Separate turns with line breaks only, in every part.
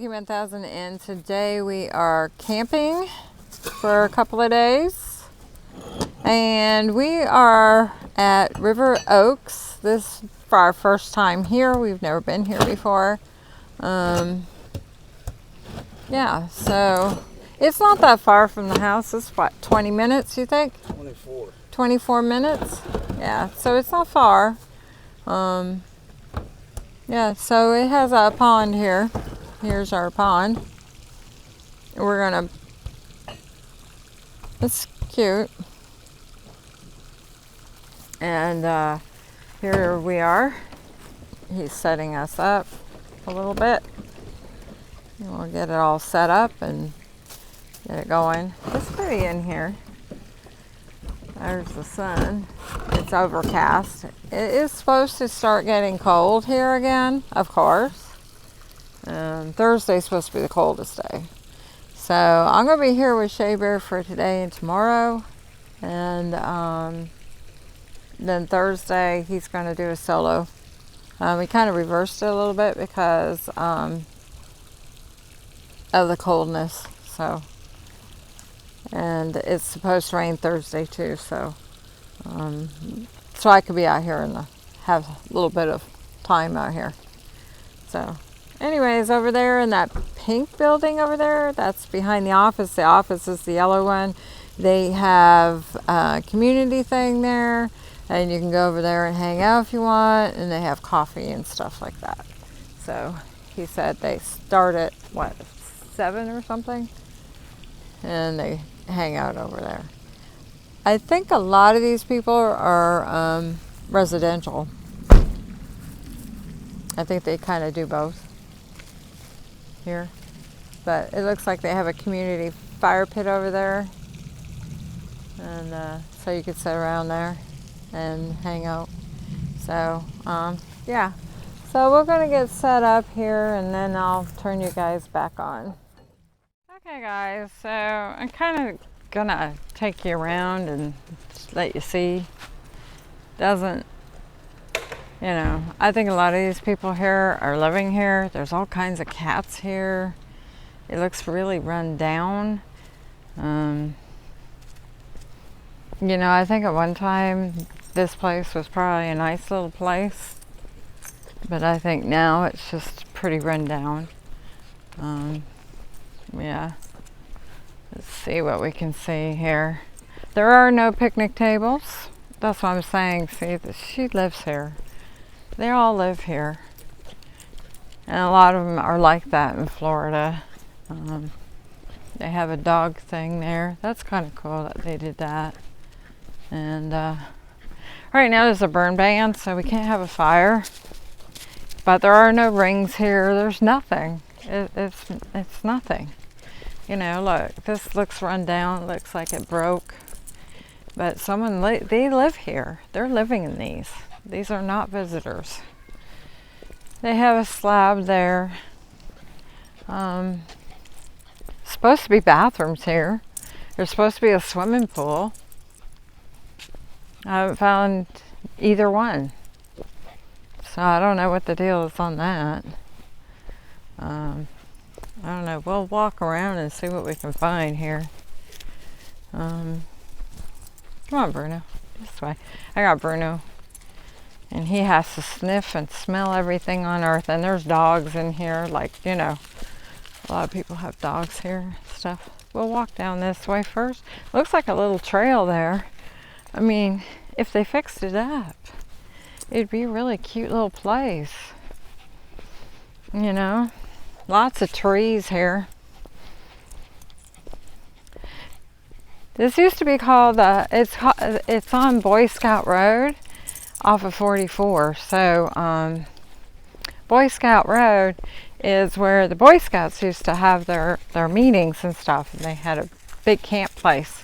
Maggie 1000, and today we are camping for a couple of days, and we are at River Oaks. This is for our first time here. We've never been here before. Yeah, so it's not that far from the house. It's what, 20 minutes, you think? 24 minutes? Yeah, so it's not far. Yeah, so it has a pond here. Here's our pond. It's cute. And here we are. He's setting us up a little bit. And we'll get it all set up and get it going. It's pretty in here. There's the sun. It's overcast. It is supposed to start getting cold here again, of course. Thursday's supposed to be the coldest day. So I'm going to be here with Shabear for today and tomorrow. And then Thursday he's going to do a solo. We kind of reversed it a little bit because of the coldness. And it's supposed to rain Thursday too, so I could be out here and have a little bit of time out here. So anyways, over there in that pink building over there, that's behind the office. The office is the yellow one. They have a community thing there, and you can go over there and hang out if you want, and they have coffee and stuff like that. So he said they start at 7 or something, and they hang out over there. I think a lot of these people are residential. I think they kind of do both here, but it looks like they have a community fire pit over there, and so you could sit around there and hang out. So yeah, so we're going to get set up here, and then I'll turn you guys back on. Okay guys, so I'm kind of gonna take you around and just let you see. I think a lot of these people here are living here. There's all kinds of cats here. It looks really run down. I think at one time this place was probably a nice little place, but I think now it's just pretty run down. Yeah, let's see what we can see here. There are no picnic tables. That's what I'm saying. See, she lives here. They all live here. And a lot of them are like that in Florida. They have a dog thing there. That's kind of cool that they did that. And right now there's a burn ban, so we can't have a fire. But there are no rings here. There's nothing. It's nothing. Look, this looks run down. It looks like it broke. But they live here. They're living in these. These are not visitors. They have a slab there. Supposed to be bathrooms here. There's supposed to be a swimming pool. I haven't found either one. So I don't know what the deal is on that. I don't know. We'll walk around and see what we can find here. Come on, Bruno. This way. I got Bruno. And he has to sniff and smell everything on earth. And there's dogs in here. A lot of people have dogs here and stuff. We'll walk down this way first. Looks like a little trail there. I mean, if they fixed it up, it'd be a really cute little place. Lots of trees here. This used to be called, it's on Boy Scout Road off of 44. So Boy Scout Road is where the Boy Scouts used to have their meetings and stuff. And they had a big camp place.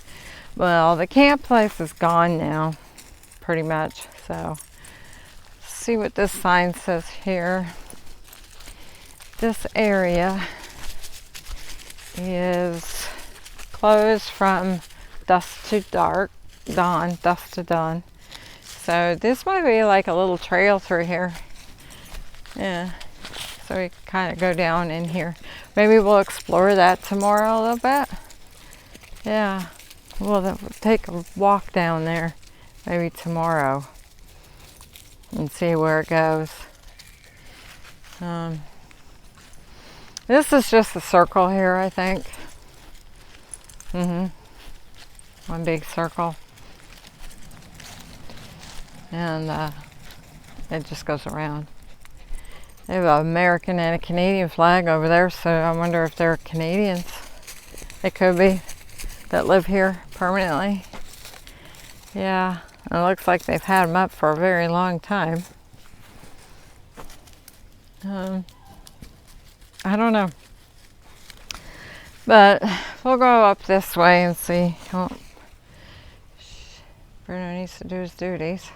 Well, the camp place is gone now, pretty much. So let's see what this sign says here. This area is closed from dusk to dawn. So this might be like a little trail through here. Yeah. so we can kind of go down in here. Maybe we'll explore that tomorrow a little bit. Yeah, we'll take a walk down there maybe tomorrow and see where it goes. This is just a circle here, I think. One big circle. And it just goes around. They have an American and a Canadian flag over there, so I wonder if they're Canadians. It could be, that live here permanently. Yeah, it looks like they've had them up for a very long time. I don't know. But we'll go up this way and see. Oh, Bruno needs to do his duties.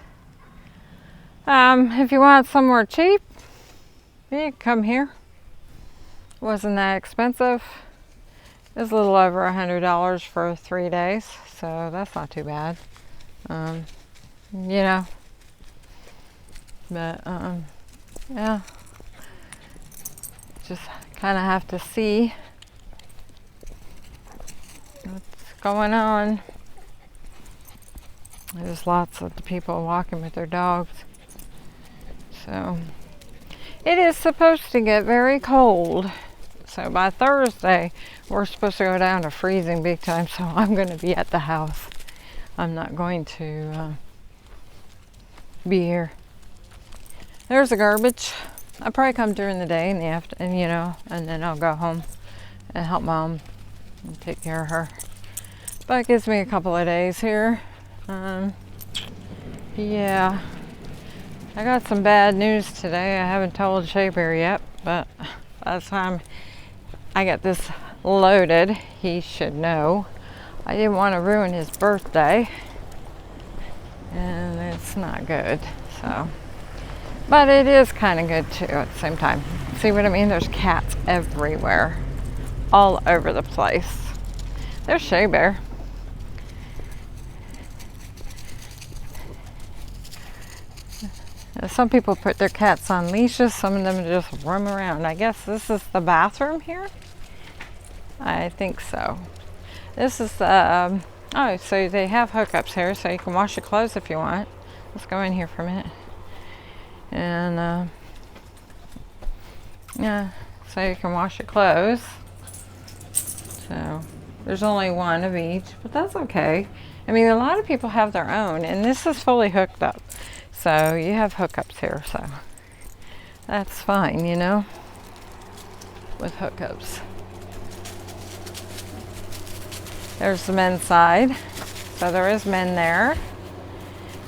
If you want somewhere cheap, you can come here. Wasn't that expensive. It was a little over $100 for 3 days, so that's not too bad. You know. But yeah. Just kind of have to see what's going on. There's lots of people walking with their dogs. So it is supposed to get very cold. So by Thursday, we're supposed to go down to freezing big time. So I'm going to be at the house. I'm not going to be here. There's the garbage. I'll probably come during the day in the afternoon, you know, and then I'll go home and help Mom and take care of her. But it gives me a couple of days here. Yeah. I got some bad news today. I haven't told Shabear yet, but by the time I get this loaded, he should know. I didn't want to ruin his birthday, and it's not good, so. But it is kind of good too at the same time. See what I mean? There's cats everywhere, all over the place. There's Shabear. Some people put their cats on leashes, some of them just roam around. I guess this is the bathroom here? I think so. This is oh, so they have hookups here, so you can wash your clothes if you want. Let's go in here for a minute. And yeah, so you can wash your clothes. So there's only one of each, but that's okay. I mean, a lot of people have their own, and this is fully hooked up. So you have hookups here, so that's fine, you know, with hookups. There's the men's side. So there is men there.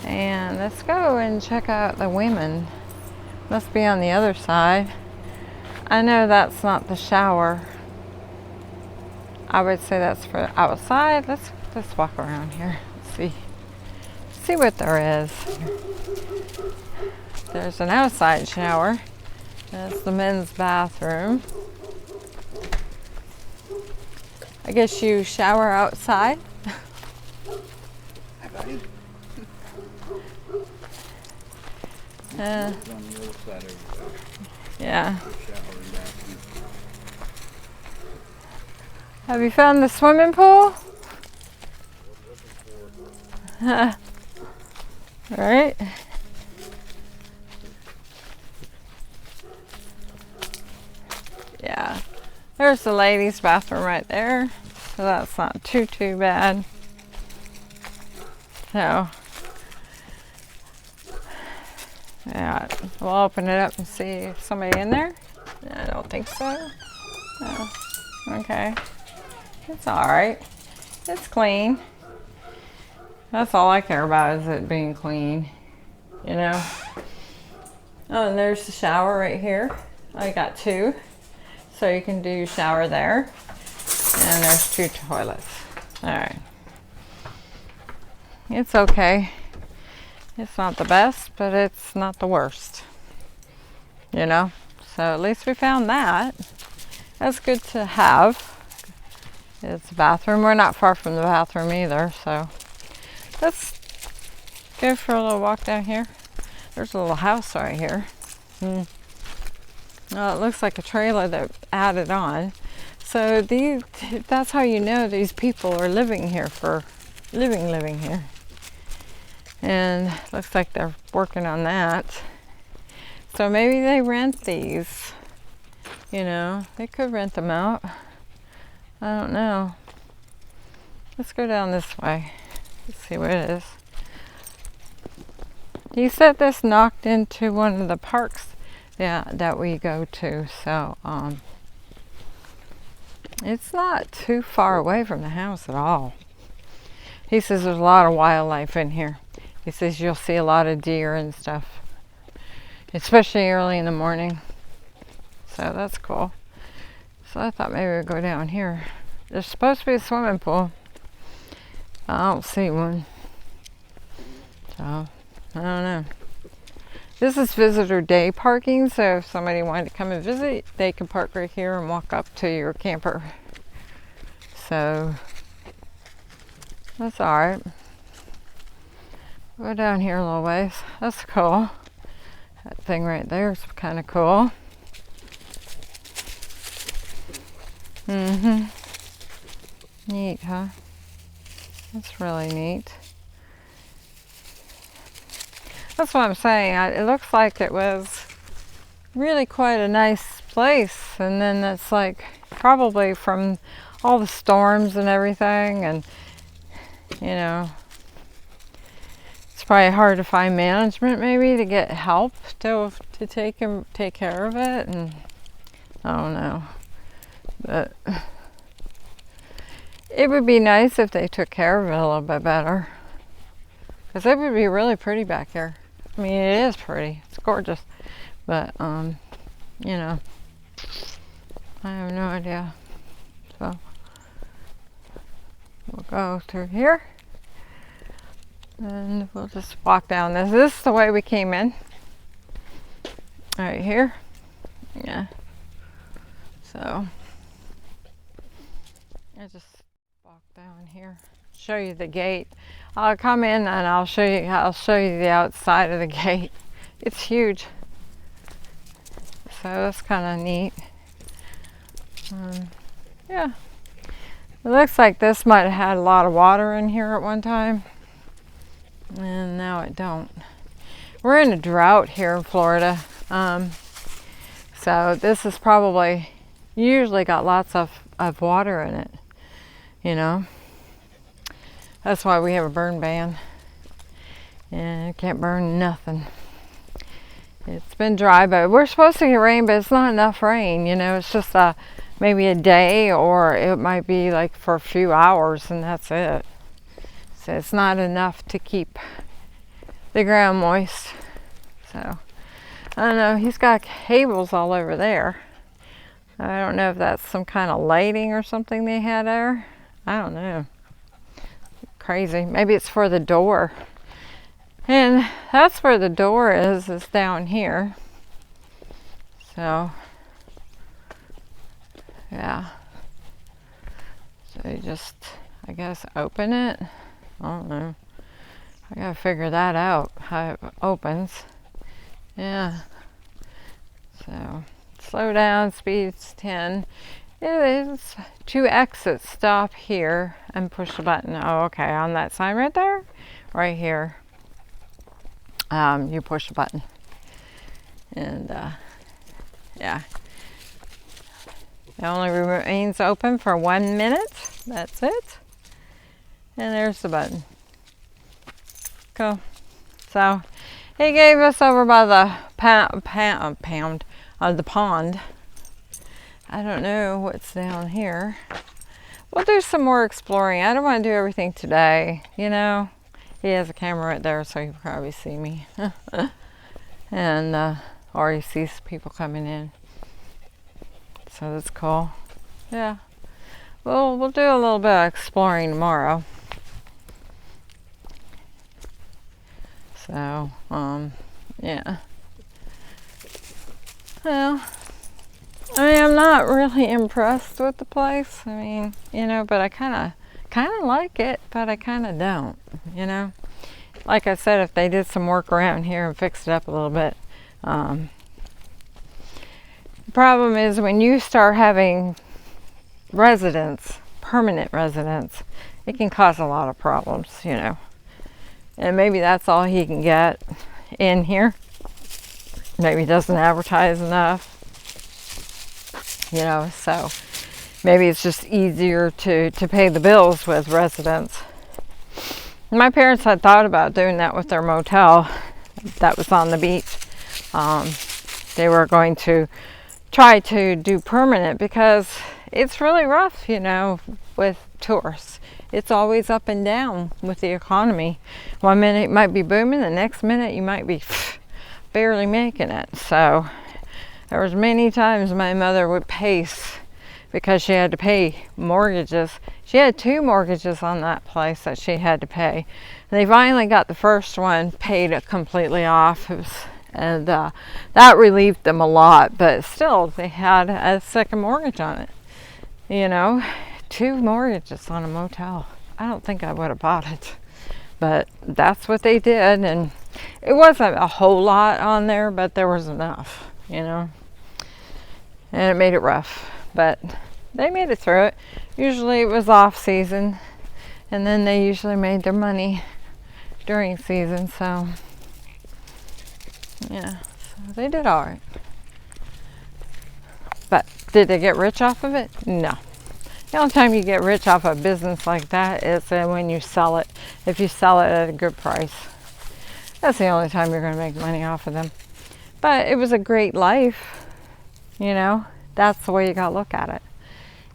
And let's go and check out the women. Must be on the other side. I know that's not the shower. I would say that's for outside. Let's walk around here. Let's see what there is. There's an outside shower. That's the men's bathroom. I guess you shower outside.
Hi, buddy.
Yeah. Have you found the swimming pool? Right. Yeah. There's the ladies' bathroom right there. So that's not too bad. So yeah, we'll open it up and see if somebody in there. I don't think so. No. Okay. It's alright. It's clean. That's all I care about, is it being clean. You know? Oh, and there's the shower right here. I got 2. So you can do shower there. And there's 2 toilets. Alright. It's okay. It's not the best, but it's not the worst. You know? So at least we found that. That's good to have. It's a bathroom. We're not far from the bathroom either, so let's go for a little walk down here. There's a little house right here. It looks like a trailer that added on. So that's how you know these people are living here living here. And looks like they're working on that. So maybe they rent these, you know, they could rent them out. I don't know. Let's go down this way. Let's see what it is. He said this knocked into one of the parks that we go to, so it's not too far away from the house at all. He says there's a lot of wildlife in here. He says you'll see a lot of deer and stuff, especially early in the morning. So that's cool. So I thought maybe we'd go down here. There's supposed to be a swimming pool. I don't see one. So, I don't know. This is visitor day parking, so if somebody wanted to come and visit, they can park right here and walk up to your camper. So, that's alright. Go down here a little ways. That's cool. That thing right there is kind of cool. Neat, huh? That's really neat. That's what I'm saying. It looks like it was really quite a nice place, and then it's like probably from all the storms and everything, and you know, it's probably hard to find management maybe to get help to take care of it, and I don't know, but it would be nice if they took care of it a little bit better, because it would be really pretty back here. I mean, it is pretty. It's gorgeous. But, you know, I have no idea. So, we'll go through here. And we'll just walk down this. This is the way we came in. Right here. Yeah. So, I just walk down here. Show you the gate. I'll come in and I'll show you the outside of the gate. It's huge. So that's kind of neat. Yeah. It looks like this might have had a lot of water in here at one time. And now it don't. We're in a drought here in Florida. So this is probably usually got lots of water in it, you know. That's why we have a burn ban. And you can't burn nothing. It's been dry, but we're supposed to get rain, but it's not enough rain, you know. It's just maybe a day, or it might be like for a few hours, and that's it. So it's not enough to keep the ground moist. So, I don't know. He's got cables all over there. I don't know if that's some kind of lighting or something they had there. I don't know. Crazy. Maybe it's for the door. And that's where the door is down here. So, yeah. So you just, I guess, open it. I don't know. I gotta figure that out, how it opens. Yeah. So, slow down, speed's 10. It is 2 exits. Stop here and push the button. Oh, okay, on that sign right there? Right here. You push the button. And, yeah. It only remains open for 1 minute. That's it. And there's the button. Cool. So, he gave us over by the the pond. I don't know what's down here. We'll do some more exploring. I don't want to do everything today, you know. He has a camera right there, so he can probably see me. And, or he sees people coming in. So that's cool. Yeah. Well, we'll do a little bit of exploring tomorrow. So, yeah. Well, I mean, I'm not really impressed with the place. I mean, you know, but I kind of like it, but I kind of don't, you know. Like I said, if they did some work around here and fixed it up a little bit, problem is when you start having residents, permanent residents, it can cause a lot of problems, you know. And maybe that's all he can get in here. Maybe he doesn't advertise enough, you know, so maybe it's just easier to pay the bills with residents. My parents had thought about doing that with their motel that was on the beach. They were going to try to do permanent because it's really rough, you know, with tourists. It's always up and down with the economy. One minute it might be booming, the next minute you might be barely making it. So there was many times my mother would pace because she had to pay mortgages. She had 2 mortgages on that place that she had to pay. And they finally got the first one paid completely off. And that relieved them a lot, but still they had a second mortgage on it. You know, 2 mortgages on a motel. I don't think I would have bought it, but that's what they did. And it wasn't a whole lot on there, but there was enough, you know, and it made it rough, but they made it through it. Usually it was off season, and then they usually made their money during season, so yeah, so they did all right. But did they get rich off of it? No. The only time you get rich off a business like that is when you sell it. If you sell it at a good price, that's the only time you're going to make money off of them. But it was a great life, you know. That's the way you got to look at it.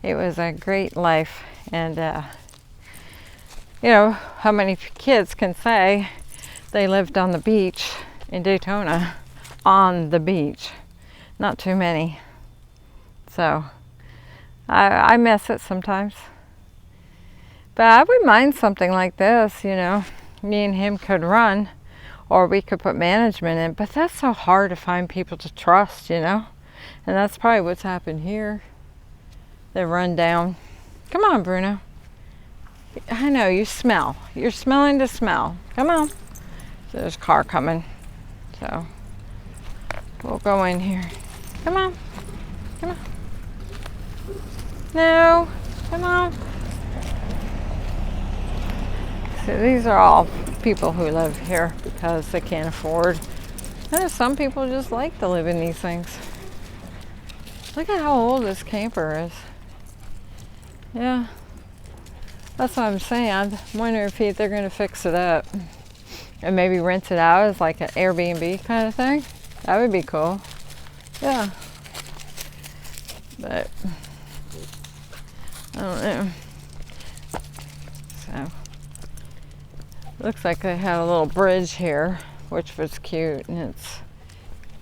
It was a great life, and you know, how many kids can say they lived on the beach in Daytona, on the beach? Not too many. So I miss it sometimes. But I wouldn't mind something like this, you know. Me and him could run, or we could put management in, but that's so hard to find people to trust, you know. And that's probably what's happened here. They run down. Come on, Bruno. I know, you smell. You're smelling the smell. Come on. So there's a car coming. So we'll go in here. Come on. Come on. No. Come on. So these are all people who live here because they can't afford. And some people just like to live in these things. Look at how old this camper is. Yeah. That's what I'm saying. I wonder if they're going to fix it up and maybe rent it out as like an Airbnb kind of thing. That would be cool. Yeah. But I don't know. So looks like they had a little bridge here, which was cute, and it's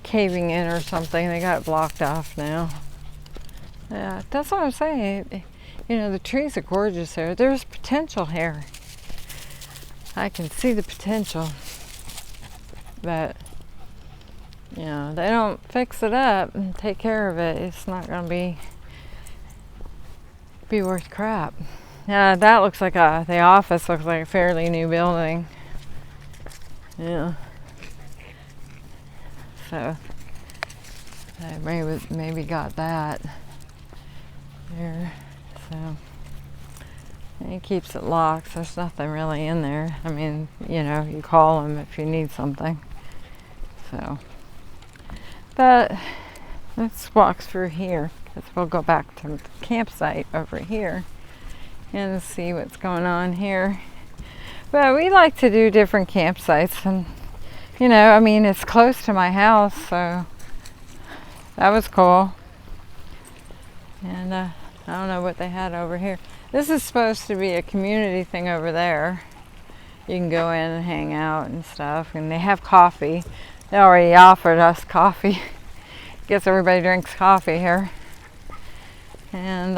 caving in or something. They got it blocked off now. Yeah, that's what I'm saying. You know, the trees are gorgeous there. There's potential here. I can see the potential. But, you know, they don't fix it up and take care of it, it's not going to be worth crap. Yeah, that looks like the office looks like a fairly new building. Yeah. So, I maybe got that there. So, and he keeps it locked. There's nothing really in there. I mean, you know, you call him if you need something. So, but let's walk through here because we'll go back to the campsite over here and see what's going on here. But we like to do different campsites, and you know, I mean, it's close to my house, so that was cool. And I don't know what they had over here. This is supposed to be a community thing over there. You can go in and hang out and stuff, and they have coffee. They already offered us coffee. Guess everybody drinks coffee here. And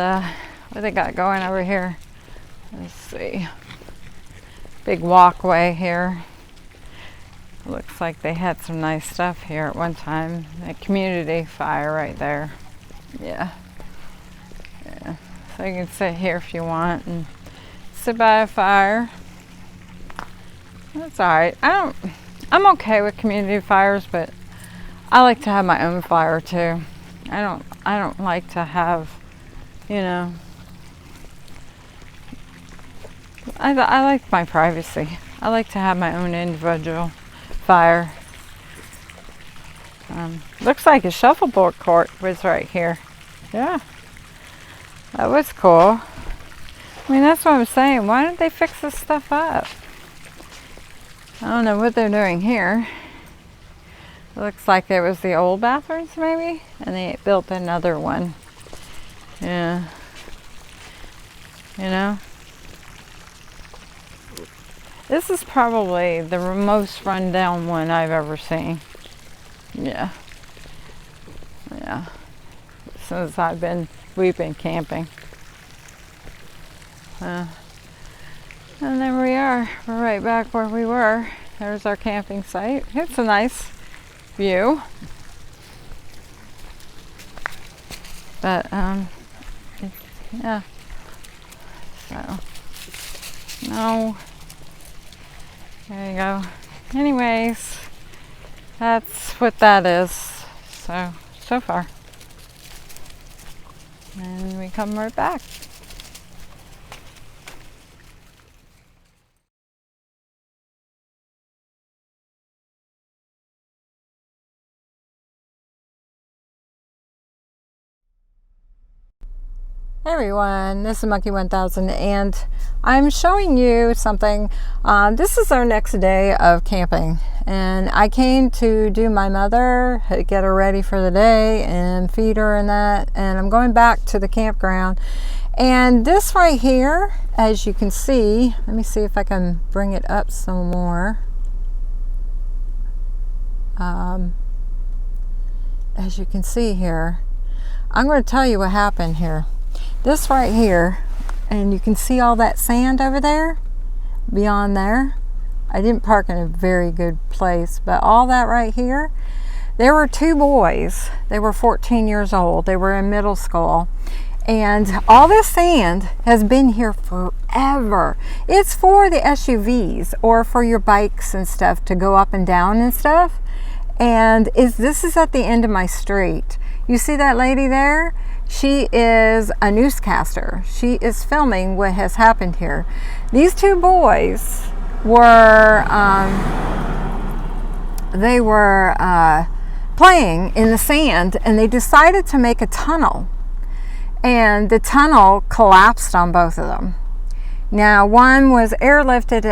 what they got going over here? Let's see. Big walkway here. Looks like they had some nice stuff here at one time. A community fire right there. Yeah. Yeah. So you can sit here if you want and sit by a fire. That's alright. I'm okay with community fires, but I like to have my own fire too. I don't like to have, you know, I like my privacy. I like to have my own individual fire. Looks like a shuffleboard court was right here. Yeah, that was cool. I mean, that's what I'm saying. Why don't they fix this stuff up? I don't know what they're doing here. It looks like it was the old bathrooms maybe, and they built another one. Yeah. You know? This is probably the most rundown one I've ever seen. Yeah. Yeah. Since we've been camping. And there we are. We're right back where we were. There's our camping site. It's a nice view. But, yeah. So, no. There you go. Anyways, that's what that is. So far. And we come right back. Hey everyone, this is Monkey 1000 and I'm showing you something. This is our next day of camping and I came to do my mother, get her ready for the day and feed her and that, and I'm going back to the campground. And this right here, as you can see, let me see if I can bring it up some more. As you can see here, I'm going to tell you what happened here. This right here, and you can see all that sand over there, beyond there. I didn't park in a very good place, but all that right here, there were two boys. They were 14 years old. They were in middle school. And all this sand has been here forever. It's for the SUVs or for your bikes and stuff to go up and down and stuff. And this is at the end of my street. You see that lady there? She is a newscaster. She is filming what has happened here. These two boys were, playing in the sand, and they decided to make a tunnel. And the tunnel collapsed on both of them. Now, one was airlifted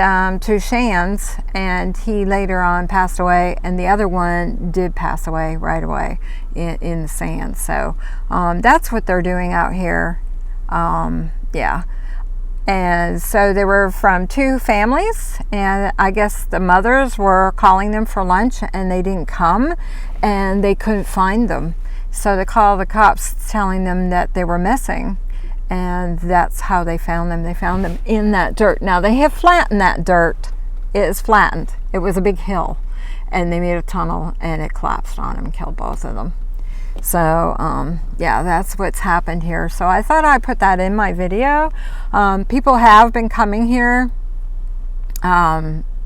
to Shands, and he later on passed away, and the other one did pass away right away in the sand. So that's what they're doing out here. Yeah. And so they were from two families, and I guess the mothers were calling them for lunch, and they didn't come, and they couldn't find them. So they called the cops telling them that they were missing. And that's how they found them. They found them in that dirt. Now they have flattened that dirt. It is flattened. It was a big hill, and they made a tunnel, and it collapsed on them and killed both of them. So yeah, that's what's happened here. So I thought I'd put that in my video. People have been coming here,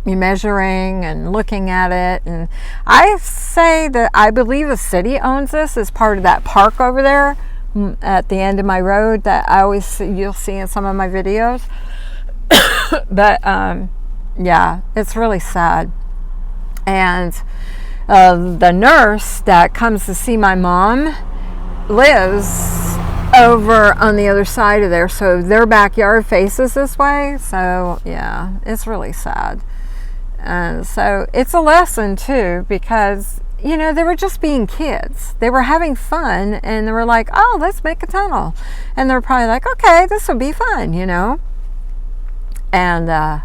measuring and looking at it, and I say that I believe the city owns this as part of that park over there at the end of my road that I always see, you'll see in some of my videos. But yeah, it's really sad. And the nurse that comes to see my mom lives over on the other side of there, so their backyard faces this way. So yeah, it's really sad. And so it's a lesson too, because you know, they were just being kids. They were having fun, and they were like, oh, let's make a tunnel. And they're probably like, okay, this will be fun, you know. And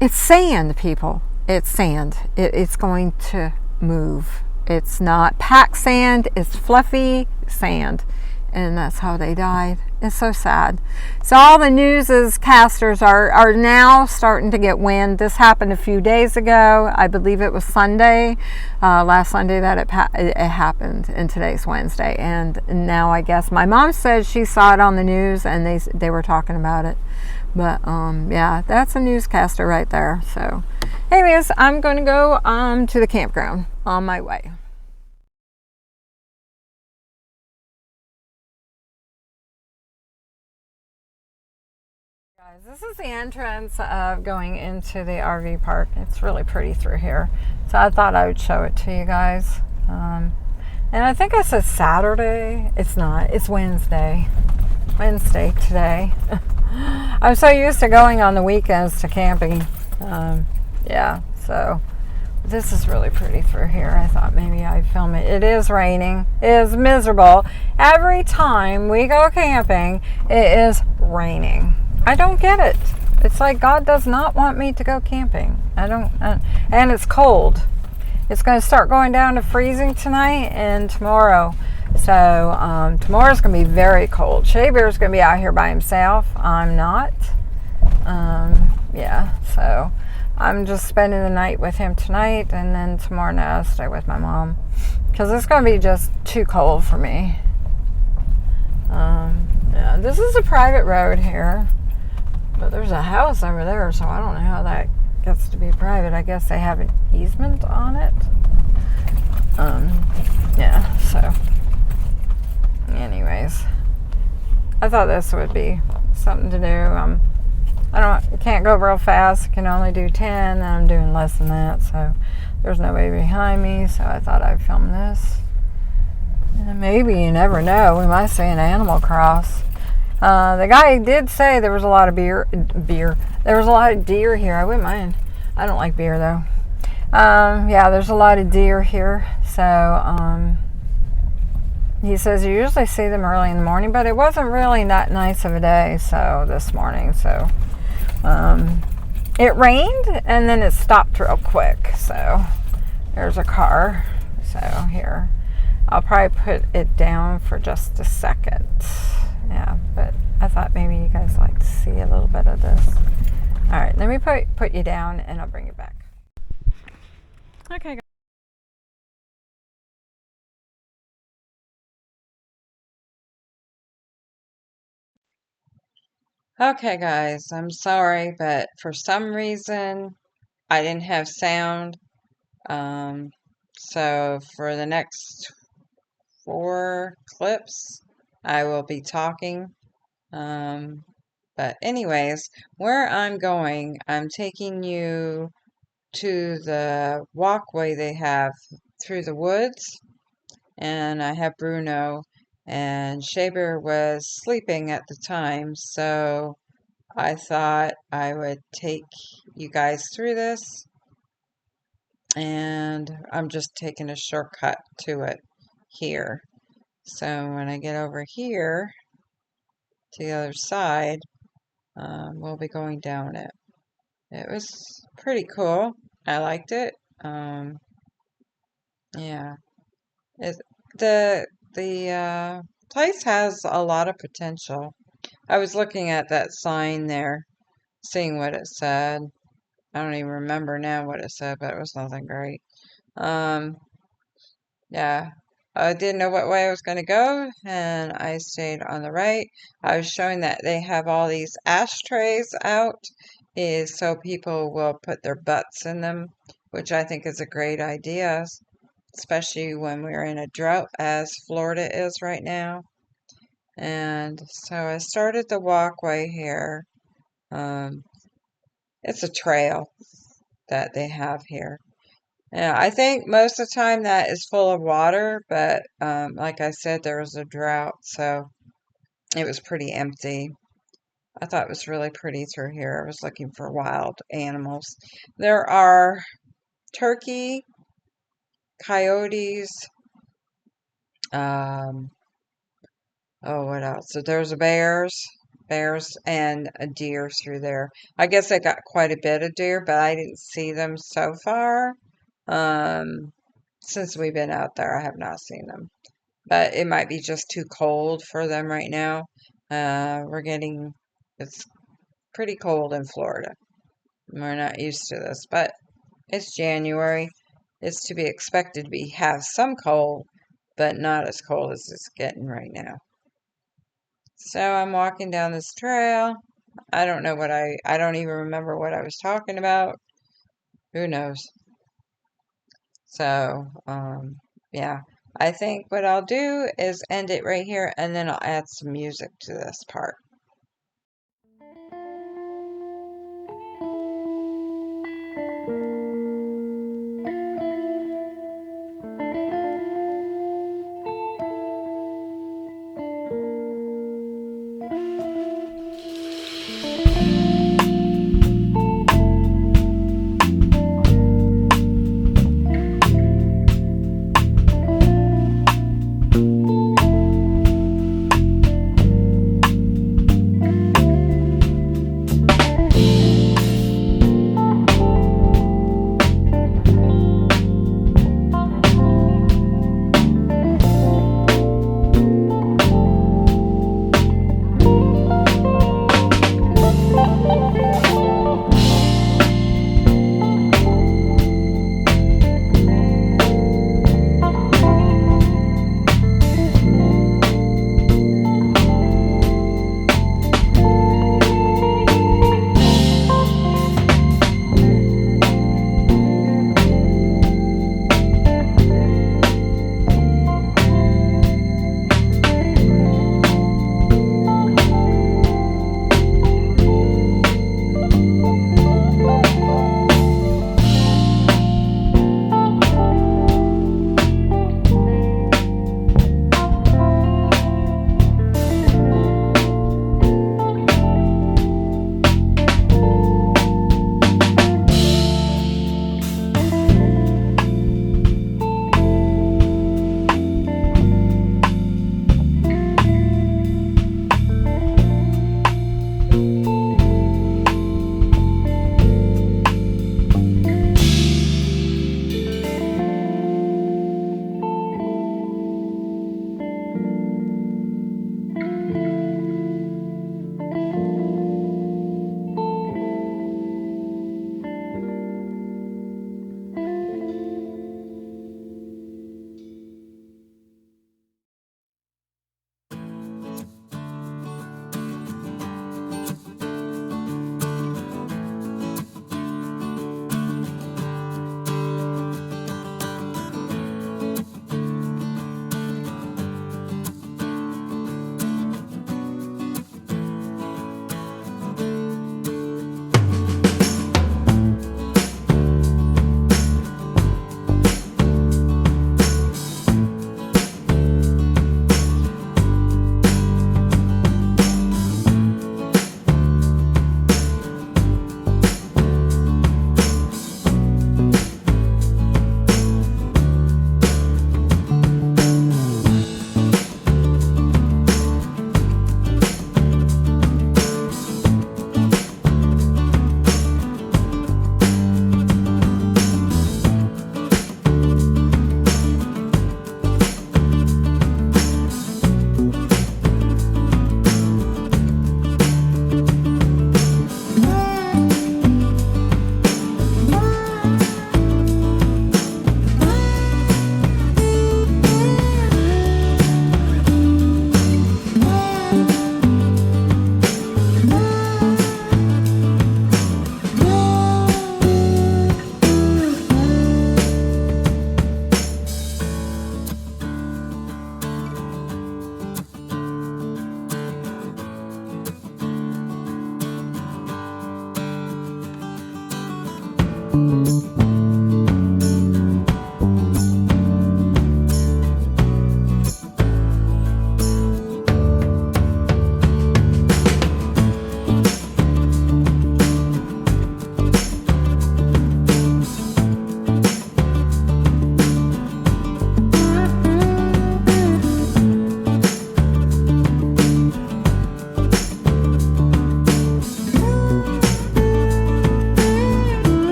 it's sand, people. It's sand. It's going to move. It's not packed sand. It's fluffy sand. And that's how they died. It's so sad. So all the newscasters are now starting to get wind. This happened a few days ago. I believe it was Sunday, last Sunday that it happened, and today's Wednesday. And now I guess my mom said she saw it on the news, and they were talking about it. But yeah, that's a newscaster right there. So anyways, I'm going to go to the campground on my way. Guys, this is the entrance of going into the RV park. It's really pretty through here. So I thought I would show it to you guys. And I think it says Saturday. It's not. It's Wednesday. Wednesday today. I'm so used to going on the weekends to camping. Yeah, so this is really pretty through here. I thought maybe I'd film it. It is raining. It is miserable. Every time we go camping, it is raining. I don't get it. It's like God does not want me to go camping. I don't, and it's cold. It's going to start going down to freezing tonight and tomorrow. So tomorrow's going to be very cold. Shabears going to be out here by himself. I'm not. Yeah, so I'm just spending the night with him tonight, and then tomorrow night I'll stay with my mom because it's going to be just too cold for me. Yeah, this is a private road here. But there's a house over there, so I don't know how that gets to be private. I guess they have an easement on it. Yeah, so anyways, I thought this would be something to do. I can't go real fast. I can only do 10, and I'm doing less than that, so there's nobody behind me, so I thought I'd film this. And maybe, you never know, we might see an animal cross. The guy did say there was a lot of beer. There was a lot of deer here. I wouldn't mind. I don't like beer though. Yeah, there's a lot of deer here. So he says you usually see them early in the morning, but it wasn't really that nice of a day. So this morning, so it rained and then it stopped real quick. So there's a car. So here, I'll probably put it down for just a second. Yeah, but I thought maybe you guys like to see a little bit of this. All right, let me put you down and I'll bring you back. Okay, guys. Okay, guys, I'm sorry, but for some reason I didn't have sound. Um, so for the next 4 clips, I will be talking. But anyways, where I'm going, I'm taking you to the walkway they have through the woods, and I have Bruno, and Shaber was sleeping at the time, so I thought I would take you guys through this, and I'm just taking a shortcut to it here. So when I get over here to the other side, we'll be going down it. It was pretty cool. I liked it. Yeah. It, the place has a lot of potential. I was looking at that sign there, seeing what it said. I don't even remember now what it said, but it was nothing great. Um, yeah. I didn't know what way I was going to go, and I stayed on the right. I was showing that they have all these ashtrays out, is so people will put their butts in them, which I think is a great idea, especially when we're in a drought as Florida is right now. And so I started the walkway here. Um, it's a trail that they have here. Yeah, I think most of the time that is full of water, but like I said, there was a drought, so it was pretty empty. I thought it was really pretty through here. I was looking for wild animals. There are turkey, coyotes, um, oh, what else? So there's bears and a deer through there. I guess I got quite a bit of deer, but I didn't see them so far. Um, since we've been out there, I have not seen them. But it might be just too cold for them right now. It's pretty cold in Florida. We're not used to this, but it's January. It's to be expected to have some cold, but not as cold as it's getting right now. So I'm walking down this trail. I don't know I don't even remember what I was talking about. Who knows? So, yeah. I think what I'll do is end it right here and then I'll add some music to this part.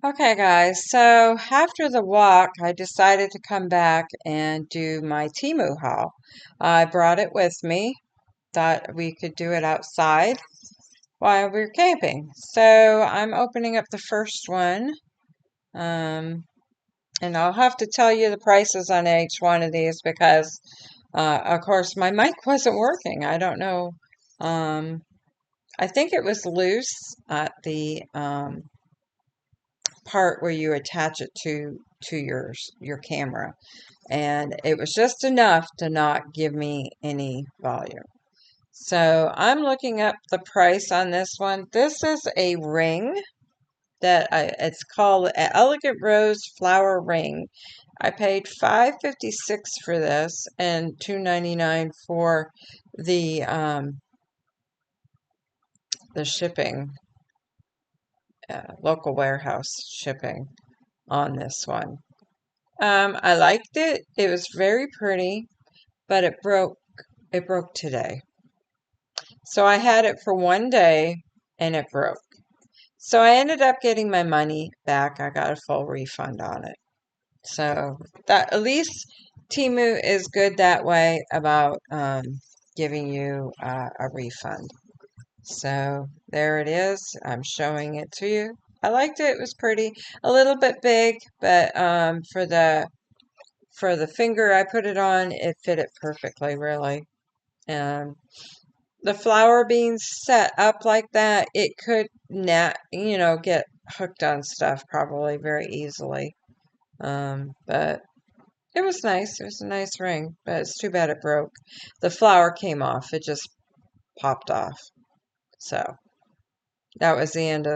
Okay, guys, so after the walk, I decided to come back and do my Temu haul. I brought it with me, thought we could do it outside while we were camping. So I'm opening up the first one, um, and I'll have to tell you the prices on each one of these because, of course, my mic wasn't working. I don't know. Um, I think it was loose at the part where you attach it to your camera, and it was just enough to not give me any volume. So I'm looking up the price on this one. This is a ring it's called an Elegant Rose Flower Ring. I paid $5.56 for this and $2.99 for the the shipping, local warehouse shipping on this one. I liked it. It was very pretty, but it broke. It broke today. So I had it for one day and it broke. So I ended up getting my money back. I got a full refund on it. So that at least Temu is good that way about giving you a refund. So there it is. I'm showing it to you. I liked it. It was pretty. A little bit big, but for the finger I put it on, it fit it perfectly, really. Um, the flower being set up like that, it could get hooked on stuff probably very easily. But it was nice. It was a nice ring, but it's too bad it broke. The flower came off. It just popped off. So that was the end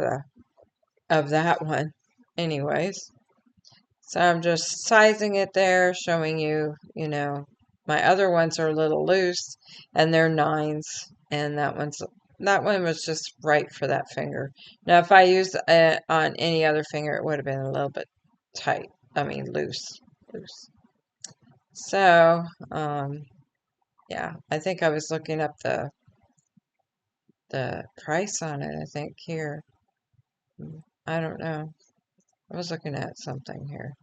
of that one. Anyways. So I'm just sizing it there, showing you, my other ones are a little loose and they're nines, and that one was just right for that finger. Now, if I used it on any other finger, it would have been a little bit tight. I mean, loose. So, yeah, I think I was looking up the price on it, I think here. I don't know. I was looking at something here.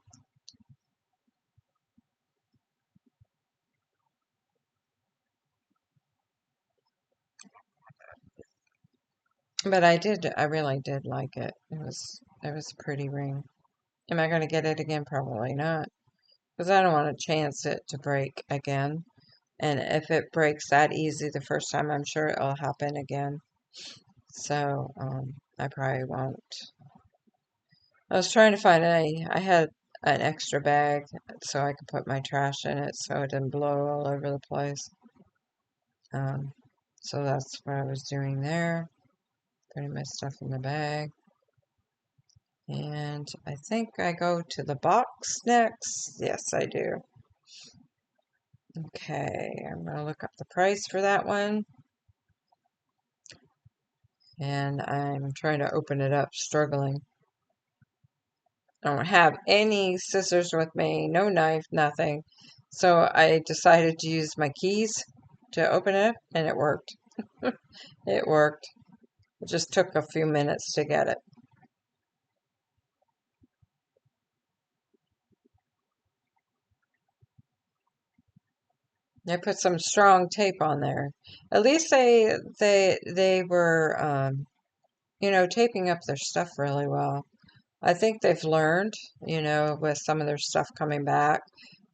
But I really did like it. It was a pretty ring. Am I going to get it again? Probably not. Because I don't want to chance it to break again. And if it breaks that easy the first time, I'm sure it'll happen again. So, I probably won't. I was trying to find I had an extra bag so I could put my trash in it so it didn't blow all over the place. Um, so that's what I was doing there. Putting my stuff in the bag. And I think I go to the box next. Yes, I do. Okay, I'm going to look up the price for that one. And I'm trying to open it up, struggling. I don't have any scissors with me, no knife, nothing. So I decided to use my keys to open it, and it worked. It worked. It just took a few minutes to get it. They put some strong tape on there. At least they were taping up their stuff really well. I think they've learned, with some of their stuff coming back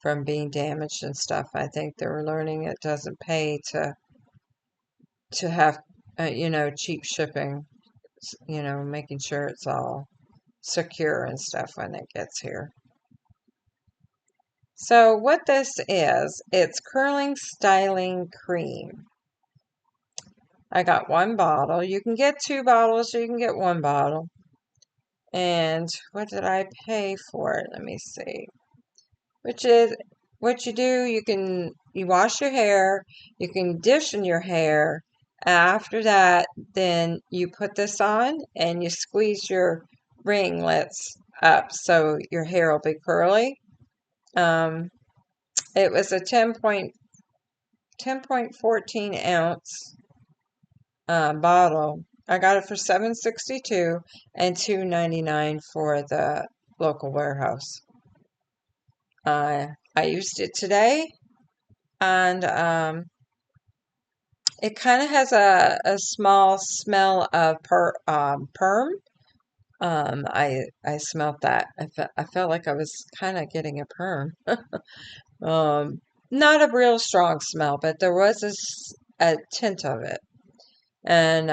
from being damaged and stuff. I think they're learning it doesn't pay to have cheap shipping, making sure it's all secure and stuff when it gets here. So what this is, it's curling styling cream. I got one bottle. You can get two bottles or you can get one bottle. And what did I pay for it? Let me see. Which is what you do, you wash your hair, you condition your hair. After that, then you put this on and you squeeze your ringlets up so your hair will be curly. It was a 10.14 ounce bottle. I got it for $7.62 and $2.99 for the local warehouse. I used it today, and it kind of has a small smell of perm. I smelled that. I felt like I was kind of getting a perm. Um, Not a real strong smell, but there was a tint of it. And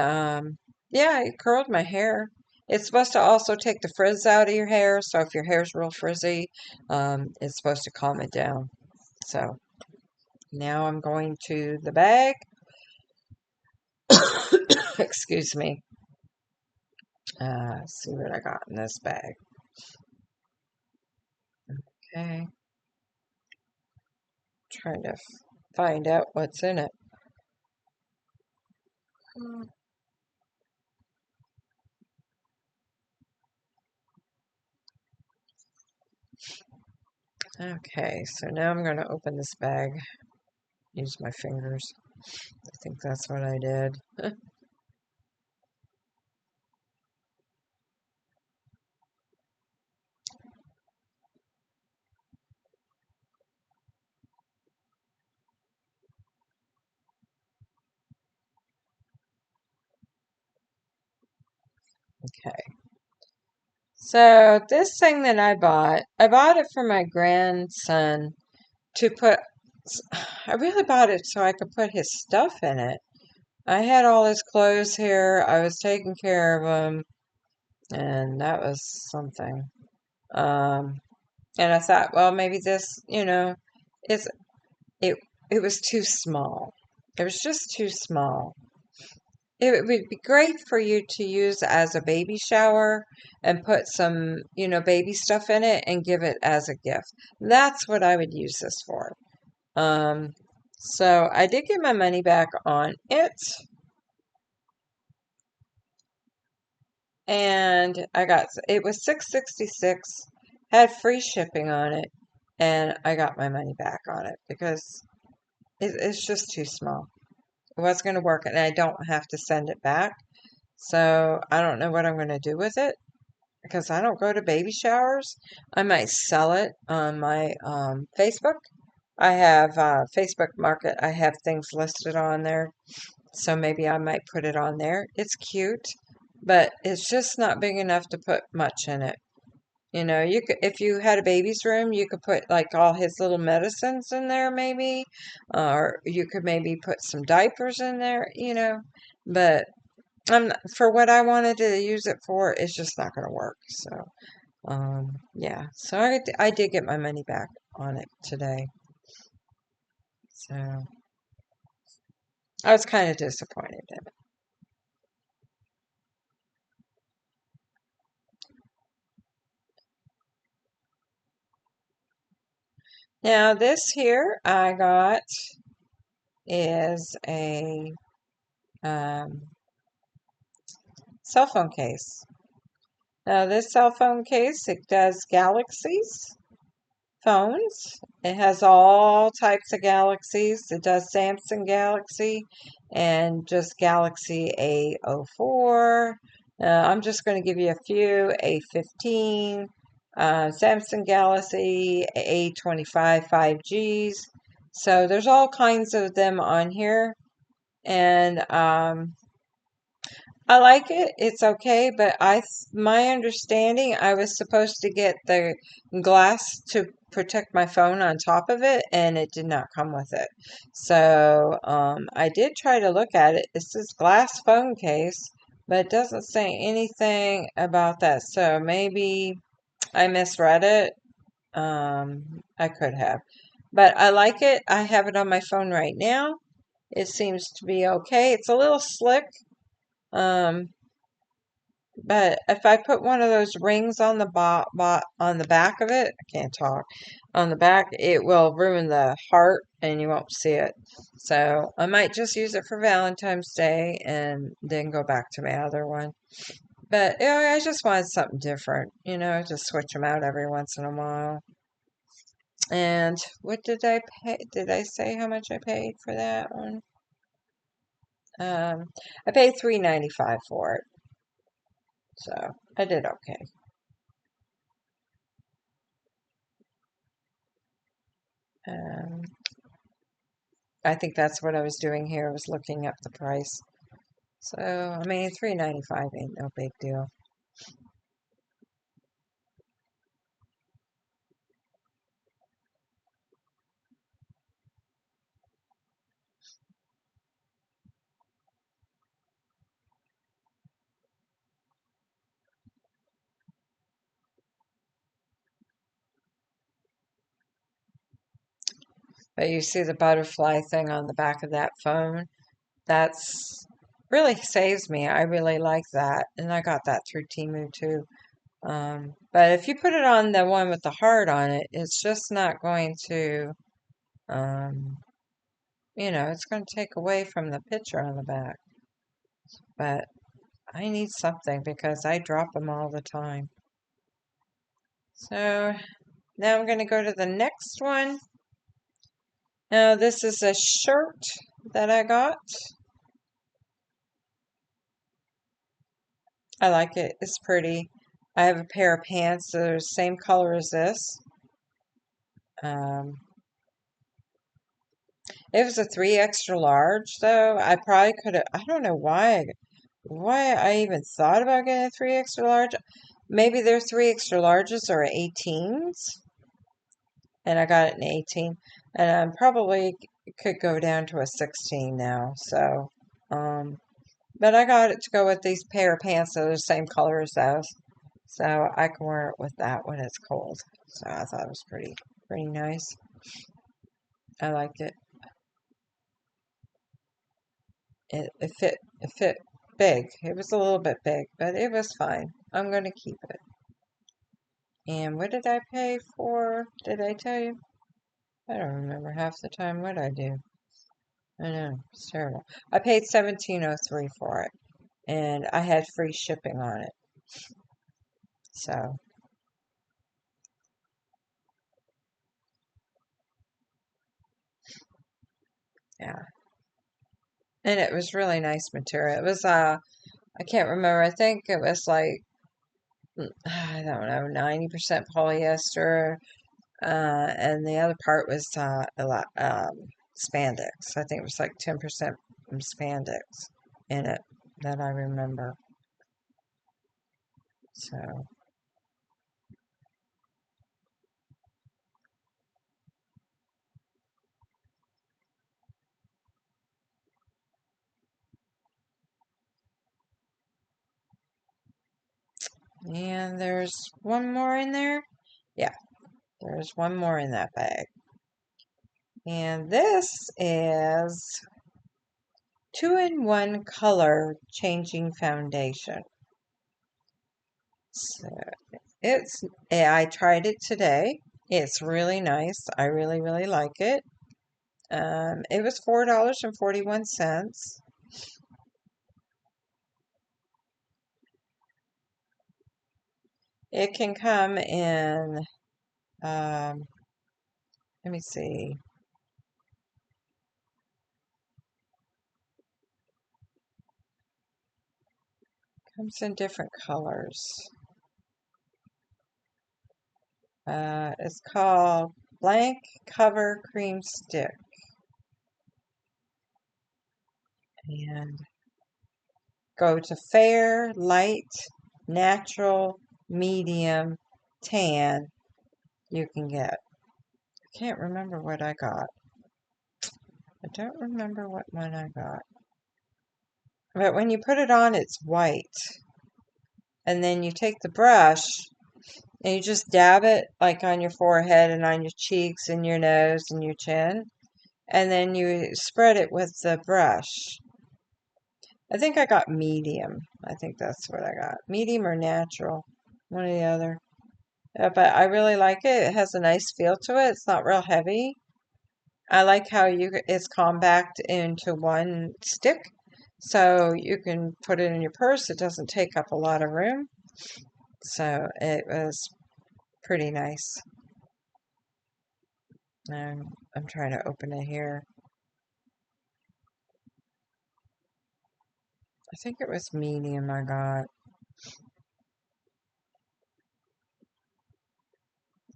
yeah, it curled my hair. It's supposed to also take the frizz out of your hair. So if your hair's real frizzy, it's supposed to calm it down. So now I'm going to the bag. Excuse me. See what I got in this bag. Okay. Trying to find out what's in it. Okay, so now I'm going to open this bag. Use my fingers. I think that's what I did. Okay. So this thing that I bought it for my grandson to put, I really bought it so I could put his stuff in it. I had all his clothes here. I was taking care of him, and that was something. Um, and I thought, well, maybe this, is it. It was too small. It was just too small. It would be great for you to use as a baby shower and put some, baby stuff in it and give it as a gift. That's what I would use this for. Um, so I did get my money back on it, and it was $6.66, had free shipping on it, and I got my money back on it because it's just too small. It wasn't going to work, and I don't have to send it back. So I don't know what I'm going to do with it because I don't go to baby showers. I might sell it on my Facebook. I have Facebook Market. I have things listed on there. So maybe I might put it on there. It's cute, but it's just not big enough to put much in it. You could, if you had a baby's room, you could put like all his little medicines in there, maybe, or you could maybe put some diapers in there. But for what I wanted to use it for, it's just not going to work. So, yeah. So I did get my money back on it today. So I was kind of disappointed in it. Now this here I got is a um, cell phone case. Now this cell phone case, it does galaxies. Phones. It has all types of galaxies. It does Samsung Galaxy and just Galaxy A04. I'm just going to give you a few. A15, Samsung Galaxy A25 5Gs. So there's all kinds of them on here. And I like it. It's okay, but my understanding, I was supposed to get the glass to protect my phone on top of it, and it did not come with it. So, I did try to look at it. It says glass phone case, but it doesn't say anything about that. So maybe I misread it. I could have, but I like it. I have it on my phone right now. It seems to be okay. It's a little slick. Um, but if I put one of those rings on on the back of it, I can't talk. On the back, it will ruin the heart and you won't see it. So I might just use it for Valentine's Day and then go back to my other one. But I just wanted something different, just switch them out every once in a while. And what did I pay? Did I say how much I paid for that one? I paid $3.95 for it, so I did okay. Um, I think that's what I was doing here, was looking up the price. So, I mean, $3.95 ain't no big deal. But you see the butterfly thing on the back of that phone? That's really saves me. I really like that. And I got that through Temu too. But if you put it on the one with the heart on it, it's just not going to, um, it's going to take away from the picture on the back. But I need something because I drop them all the time. So now I'm going to go to the next one. Now this is a shirt that I got. I like it. It's pretty. I have a pair of pants that are the same color as this. Um, it was a 3 extra large though. I probably could have, I don't know why I even thought about getting a 3 extra large. Maybe their 3 extra larges are 18s, and I got it in 18, and I probably could go down to a 16 now. So, but I got it to go with these pair of pants that are the same color as those, so I can wear it with that when it's cold. So I thought it was pretty nice. I liked it. It fit big. It was a little bit big, but it was fine. I'm gonna keep it. And what did I pay for? Did I tell you? I don't remember half the time what I do. I know, it's terrible. I paid $17.03 for it, and I had free shipping on it. So, yeah. And it was really nice material. It was I can't remember. I think it was like I don't know, 90% polyester, and the other part was spandex. I think it was like 10% spandex in it that I remember. So, and there's one more in there. Yeah, there's one more in that bag. And this is 2-in-1 color changing foundation. So I tried it today. It's really nice. I really, really like it. It was $4.41. It can come in, let me see, comes in different colors. It's called Blank Cover Cream Stick. And go to fair, light, natural, medium, tan you can get. I can't remember what I got. I don't remember what one I got. But when you put it on, it's white. And then you take the brush and you just dab it like on your forehead and on your cheeks and your nose and your chin. And then you spread it with the brush. I think I got medium. I think that's what I got. Medium or natural. One or the other. But I really like it. It has a nice feel to it. It's not real heavy. I like how it's compact into one stick. So you can put it in your purse. It doesn't take up a lot of room. So it was pretty nice. I'm trying to open it here. I think it was medium I got.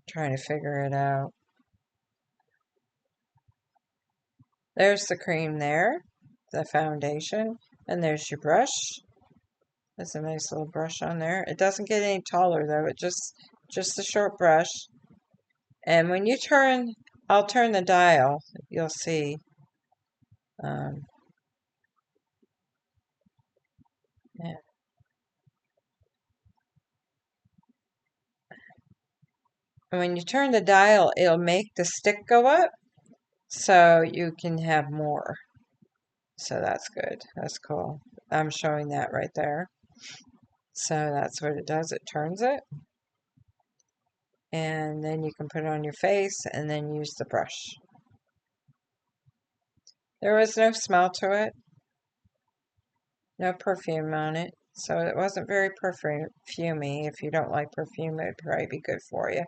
Trying to figure it out. There's the cream there, the foundation, and there's your brush. There's a nice little brush on there. It doesn't get any taller though. It just a short brush. And when you turn, I'll turn the dial. You'll see. Um, yeah. And when you turn the dial, it'll make the stick go up, so you can have more. So that's good. That's cool. I'm showing that right there. So that's what it does. It turns it. And then you can put it on your face and then use the brush. There was no smell to it, no perfume on it. So it wasn't very perfumey. If you don't like perfume, it'd probably be good for you.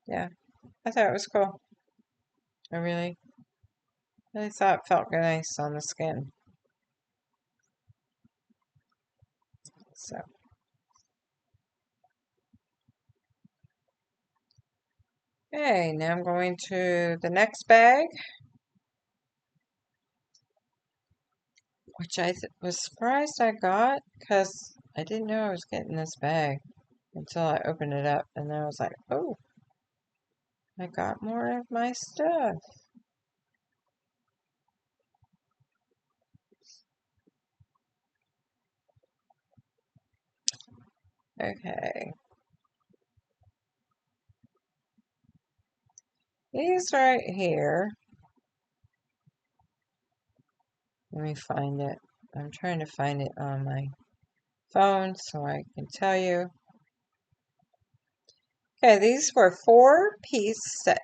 Yeah, I thought it was cool. I really thought it felt nice on the skin. So, okay, now I'm going to the next bag, which I was surprised I got because I didn't know I was getting this bag until I opened it up, and then I was like, oh, I got more of my stuff. Okay, these right here. Let me find it. I'm trying to find it on my phone so I can tell you. Okay, these were 4-piece set.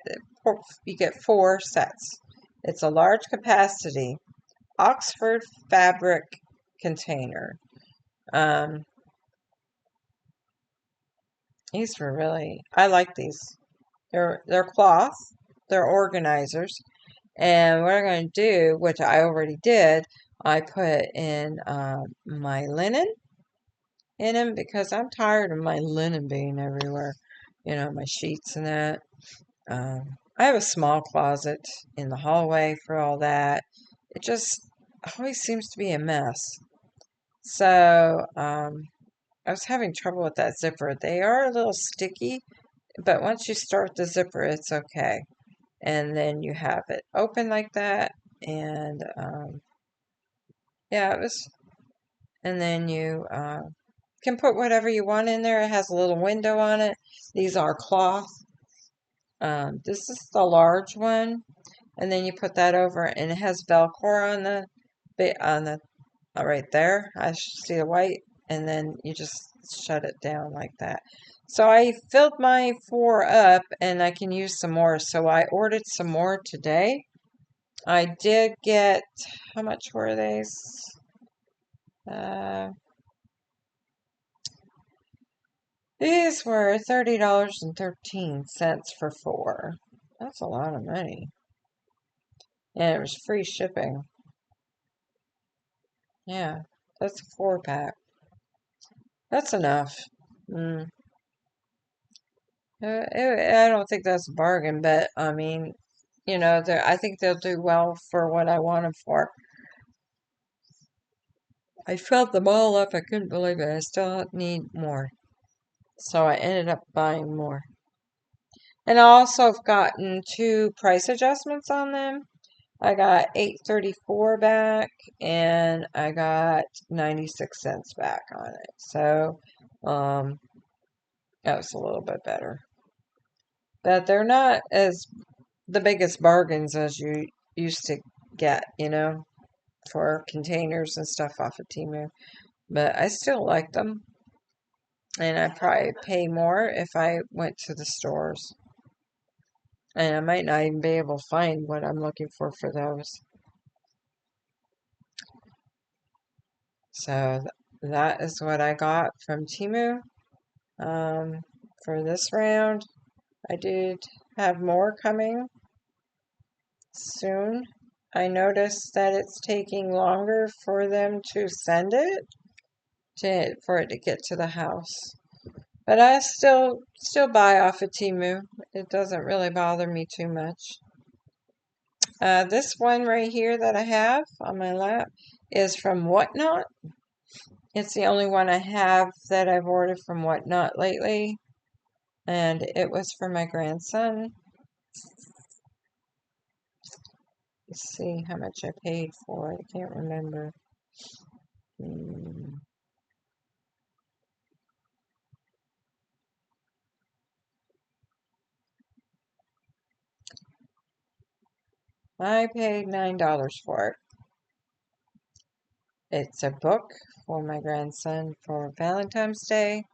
You get 4 sets. It's a large capacity Oxford fabric container. These were really, I like these. They're cloth. They're organizers. And what I'm going to do, which I already did, I put in my linen in them because I'm tired of my linen being everywhere. You know, my sheets and that. I have a small closet in the hallway for all that. It just always seems to be a mess. So, I was having trouble with that zipper. They are a little sticky, but once you start the zipper, it's okay. And then you have it open like that, and yeah, it was. And then you can put whatever you want in there. It has a little window on it. These are cloth. This is the large one, and then you put that over, and it has Velcro on the bit on the right there. I see the white, and then you just shut it down like that. So I filled my 4 up, and I can use some more. So I ordered some more today. I did get, how much were these? Uh, these were $30.13 for 4. That's a lot of money. And it was free shipping. Yeah, that's a 4-pack. That's enough. Mm. I don't think that's a bargain, but I mean, you know, I think they'll do well for what I want them for. I filled them all up. I couldn't believe it. I still need more. So I ended up buying more. And I also have gotten 2 price adjustments on them. I got $8.34 back and I got 96 cents back on it. So that was a little bit better. But they're not as the biggest bargains as you used to get, you know, for containers and stuff off of Temu. But I still like them. And I'd probably pay more if I went to the stores. And I might not even be able to find what I'm looking for those. So that is what I got from Temu for this round. I did have more coming soon. I noticed that it's taking longer for them to send it for it to get to the house. But I still buy off of Temu. It doesn't really bother me too much. This one right here that I have on my lap is from Whatnot. It's the only one I have that I've ordered from Whatnot lately. And it was for my grandson. Let's see how much I paid for it. I can't remember. I paid $9 for it. It's a book for my grandson for Valentine's Day.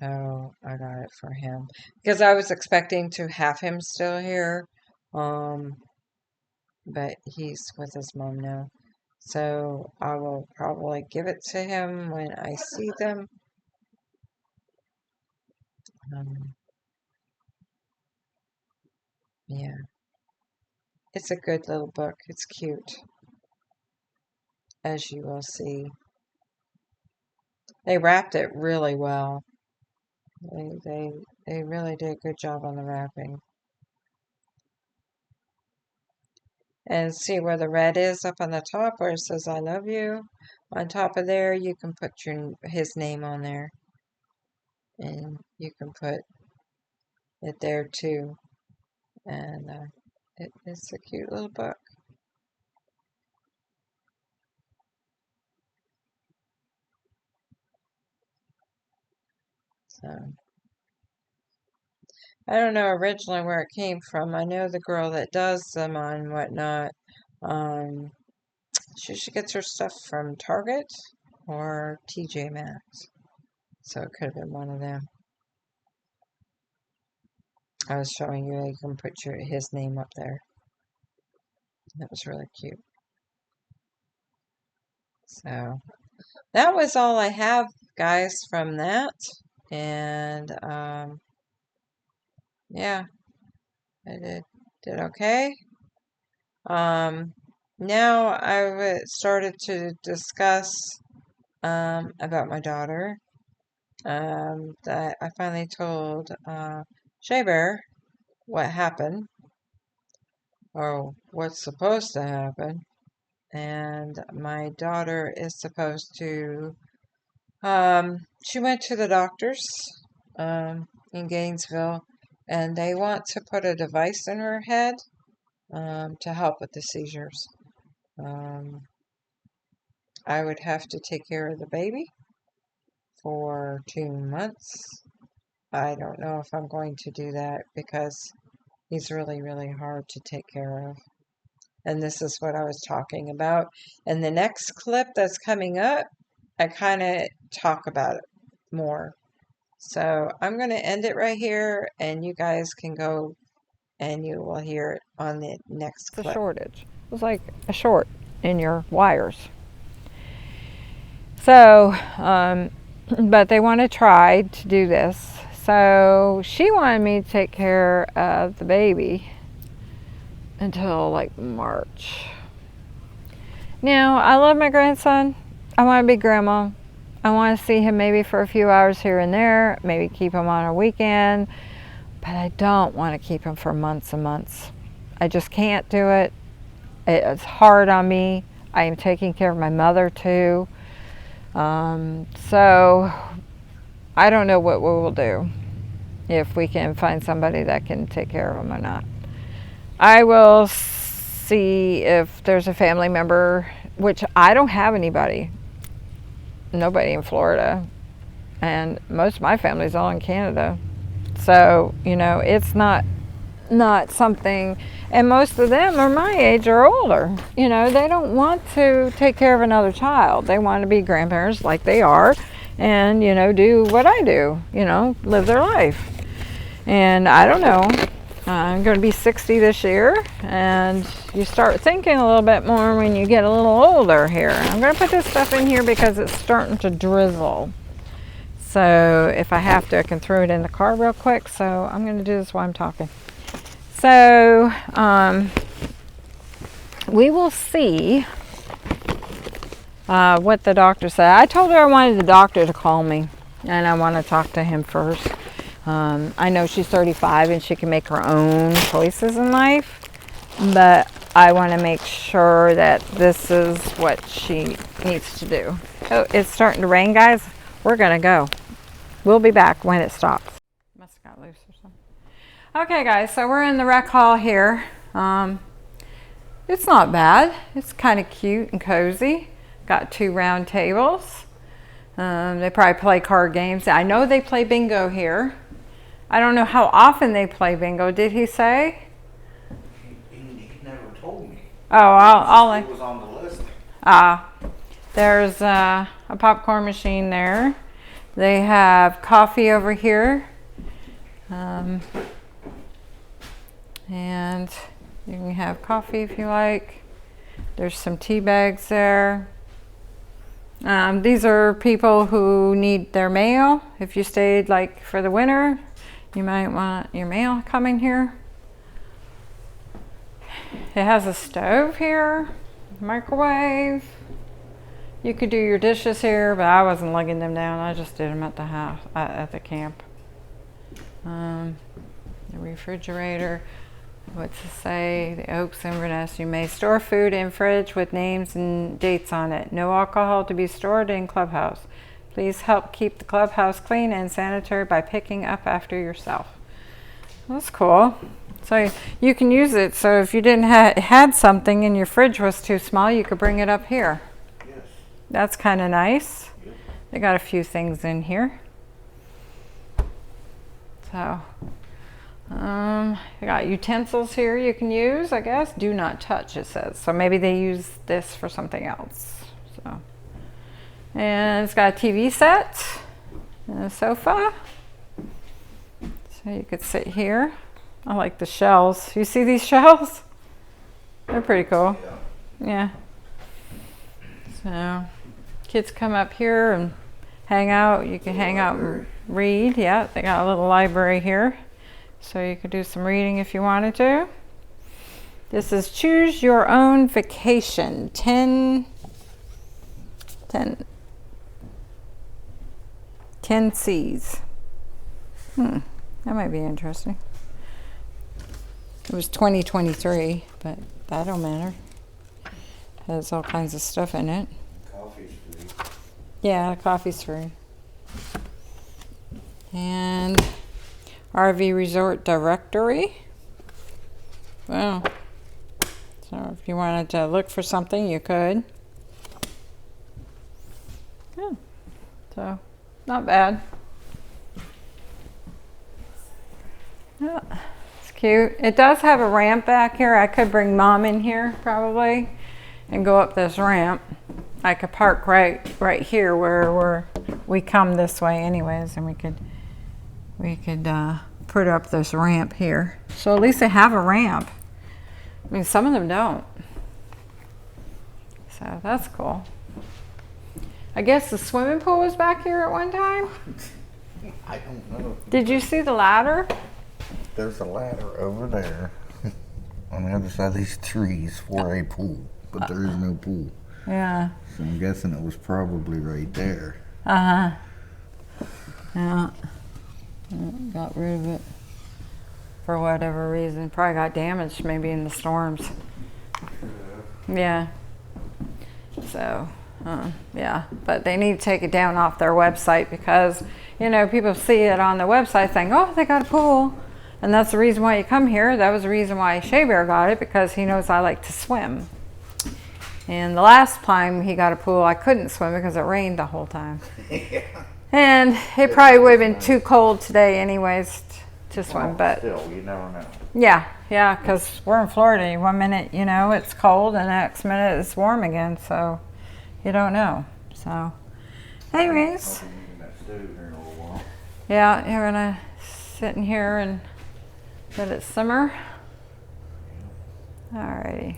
So I got it for him because I was expecting to have him still here. But he's with his mom now. So I will probably give it to him when I see them. Yeah. It's a good little book. It's cute, as you will see. They wrapped it really well. They really did a good job on the wrapping. And see where the red is up on the top where it says I love you. On top of there, you can put his name on there. And you can put it there too. And it's a cute little book. So I don't know originally where it came from. I know the girl that does them on Whatnot. She gets her stuff from Target or TJ Maxx. So it could have been one of them. I was showing you can put his name up there. That was really cute. So that was all I have, guys, from that. And yeah, I did okay. Now I started to discuss about my daughter. That I finally told Shabear what happened or what's supposed to happen. And my daughter is supposed to, she went to the doctors in Gainesville, and they want to put a device in her head to help with the seizures. I would have to take care of the baby for 2 months. I don't know if I'm going to do that because he's really, really hard to take care of. And this is what I was talking about. And the next clip that's coming up, I kind of talk about it more. So I'm going to end it right here, and you guys can go and you will hear it on the next clip.
The shortage. It was like a short in your wires. So, but they want to try to do this. So she wanted me to take care of the baby until like March. Now, I love my grandson. I want to be grandma. I want to see him maybe for a few hours here and there, maybe keep him on a weekend, but I don't want to keep him for months and months. I just can't do it. It's hard on me. I am taking care of my mother too. So I don't know what we will do, if we can find somebody that can take care of him or not. I will see if there's a family member, which I don't have anybody. Nobody in Florida. And most of my family's all in Canada. So, it's not something, and most of them are my age or older. They don't want to take care of another child. They want to be grandparents like they are and, do what I do, live their life. And I don't know. I'm going to be 60 this year, and you start thinking a little bit more when you get a little older here. I'm going to put this stuff in here because it's starting to drizzle. So if I have to, I can throw it in the car real quick. So I'm going to do this while I'm talking. So we will see what the doctor said. I told her I wanted the doctor to call me, and I want to talk to him first. I know she's 35 and she can make her own choices in life, but I want to make sure that this is what she needs to do. Oh, it's starting to rain, guys. We're going to go. We'll be back when it stops. Must have got loose or something. Okay, guys, so we're in the rec hall here. It's not bad. It's kind of cute and cozy. Got 2 round tables. They probably play card games. I know they play bingo here. I don't know how often they play bingo. Did he say?
He never told me.
Oh,
It was on the list.
There's a popcorn machine there. They have coffee over here. And you can have coffee if you like. There's some tea bags there. These are people who need their mail. If you stayed like for the winter, you might want your mail coming here. It has a stove here, microwave. You could do your dishes here, but I wasn't lugging them down. I just did them at the house, at the camp. The refrigerator. What's it say? The Oaks Inverness. You may store food in fridge with names and dates on it. No alcohol to be stored in clubhouse. Please help keep the clubhouse clean and sanitary by picking up after yourself. That's cool. So you can use it. So if you didn't had something and your fridge was too small, you could bring it up here.
Yes.
That's kind of nice.
Yep.
They got a few things in here. So, they got utensils here you can use, I guess. Do not touch, it says. So maybe they use this for something else. So, and it's got a TV set and a sofa. So you could sit here. I like the shells. You see these shells? They're pretty cool. Yeah. So kids come up here and hang out. You can hang out and read. Yeah, they got a little library here. So you could do some reading if you wanted to. This is Choose Your Own Vacation. 10 C's. That might be interesting. It was 2023, but that don't matter. Has all kinds of stuff in it.
Coffee's free.
Yeah, coffee's free. And RV Resort Directory. Well, so if you wanted to look for something, you could. Yeah, so not bad. Yeah, it's cute. It does have a ramp back here. I could bring Mom in here probably and go up this ramp. I could park right here where we come this way anyways, and we could put up this ramp here. So at least they have a ramp. I mean, some of them don't. So that's cool. I guess the swimming pool was back here at one time.
I don't know.
Did you see the ladder?
There's a ladder over there on the other side of these trees for a pool, but there is no pool.
Yeah.
So I'm guessing it was probably right there.
Yeah. Got rid of it for whatever reason. Probably got damaged maybe in the storms. Yeah. So, yeah. But they need to take it down off their website because, you know, people see it on the website saying, oh, they got a pool. And that's the reason why you come here. That was the reason why Shabear got it, because he knows I like to swim. And the last time he got a pool, I couldn't swim because it rained the whole time.
Yeah.
And it probably would have been too cold today anyways to swim, but
Still, you never know.
yeah, because we're in Florida. One minute, you know, it's cold, and the next minute it's warm again, so you don't know. So, anyways, yeah, you're gonna sit in here and let it simmer. Alrighty.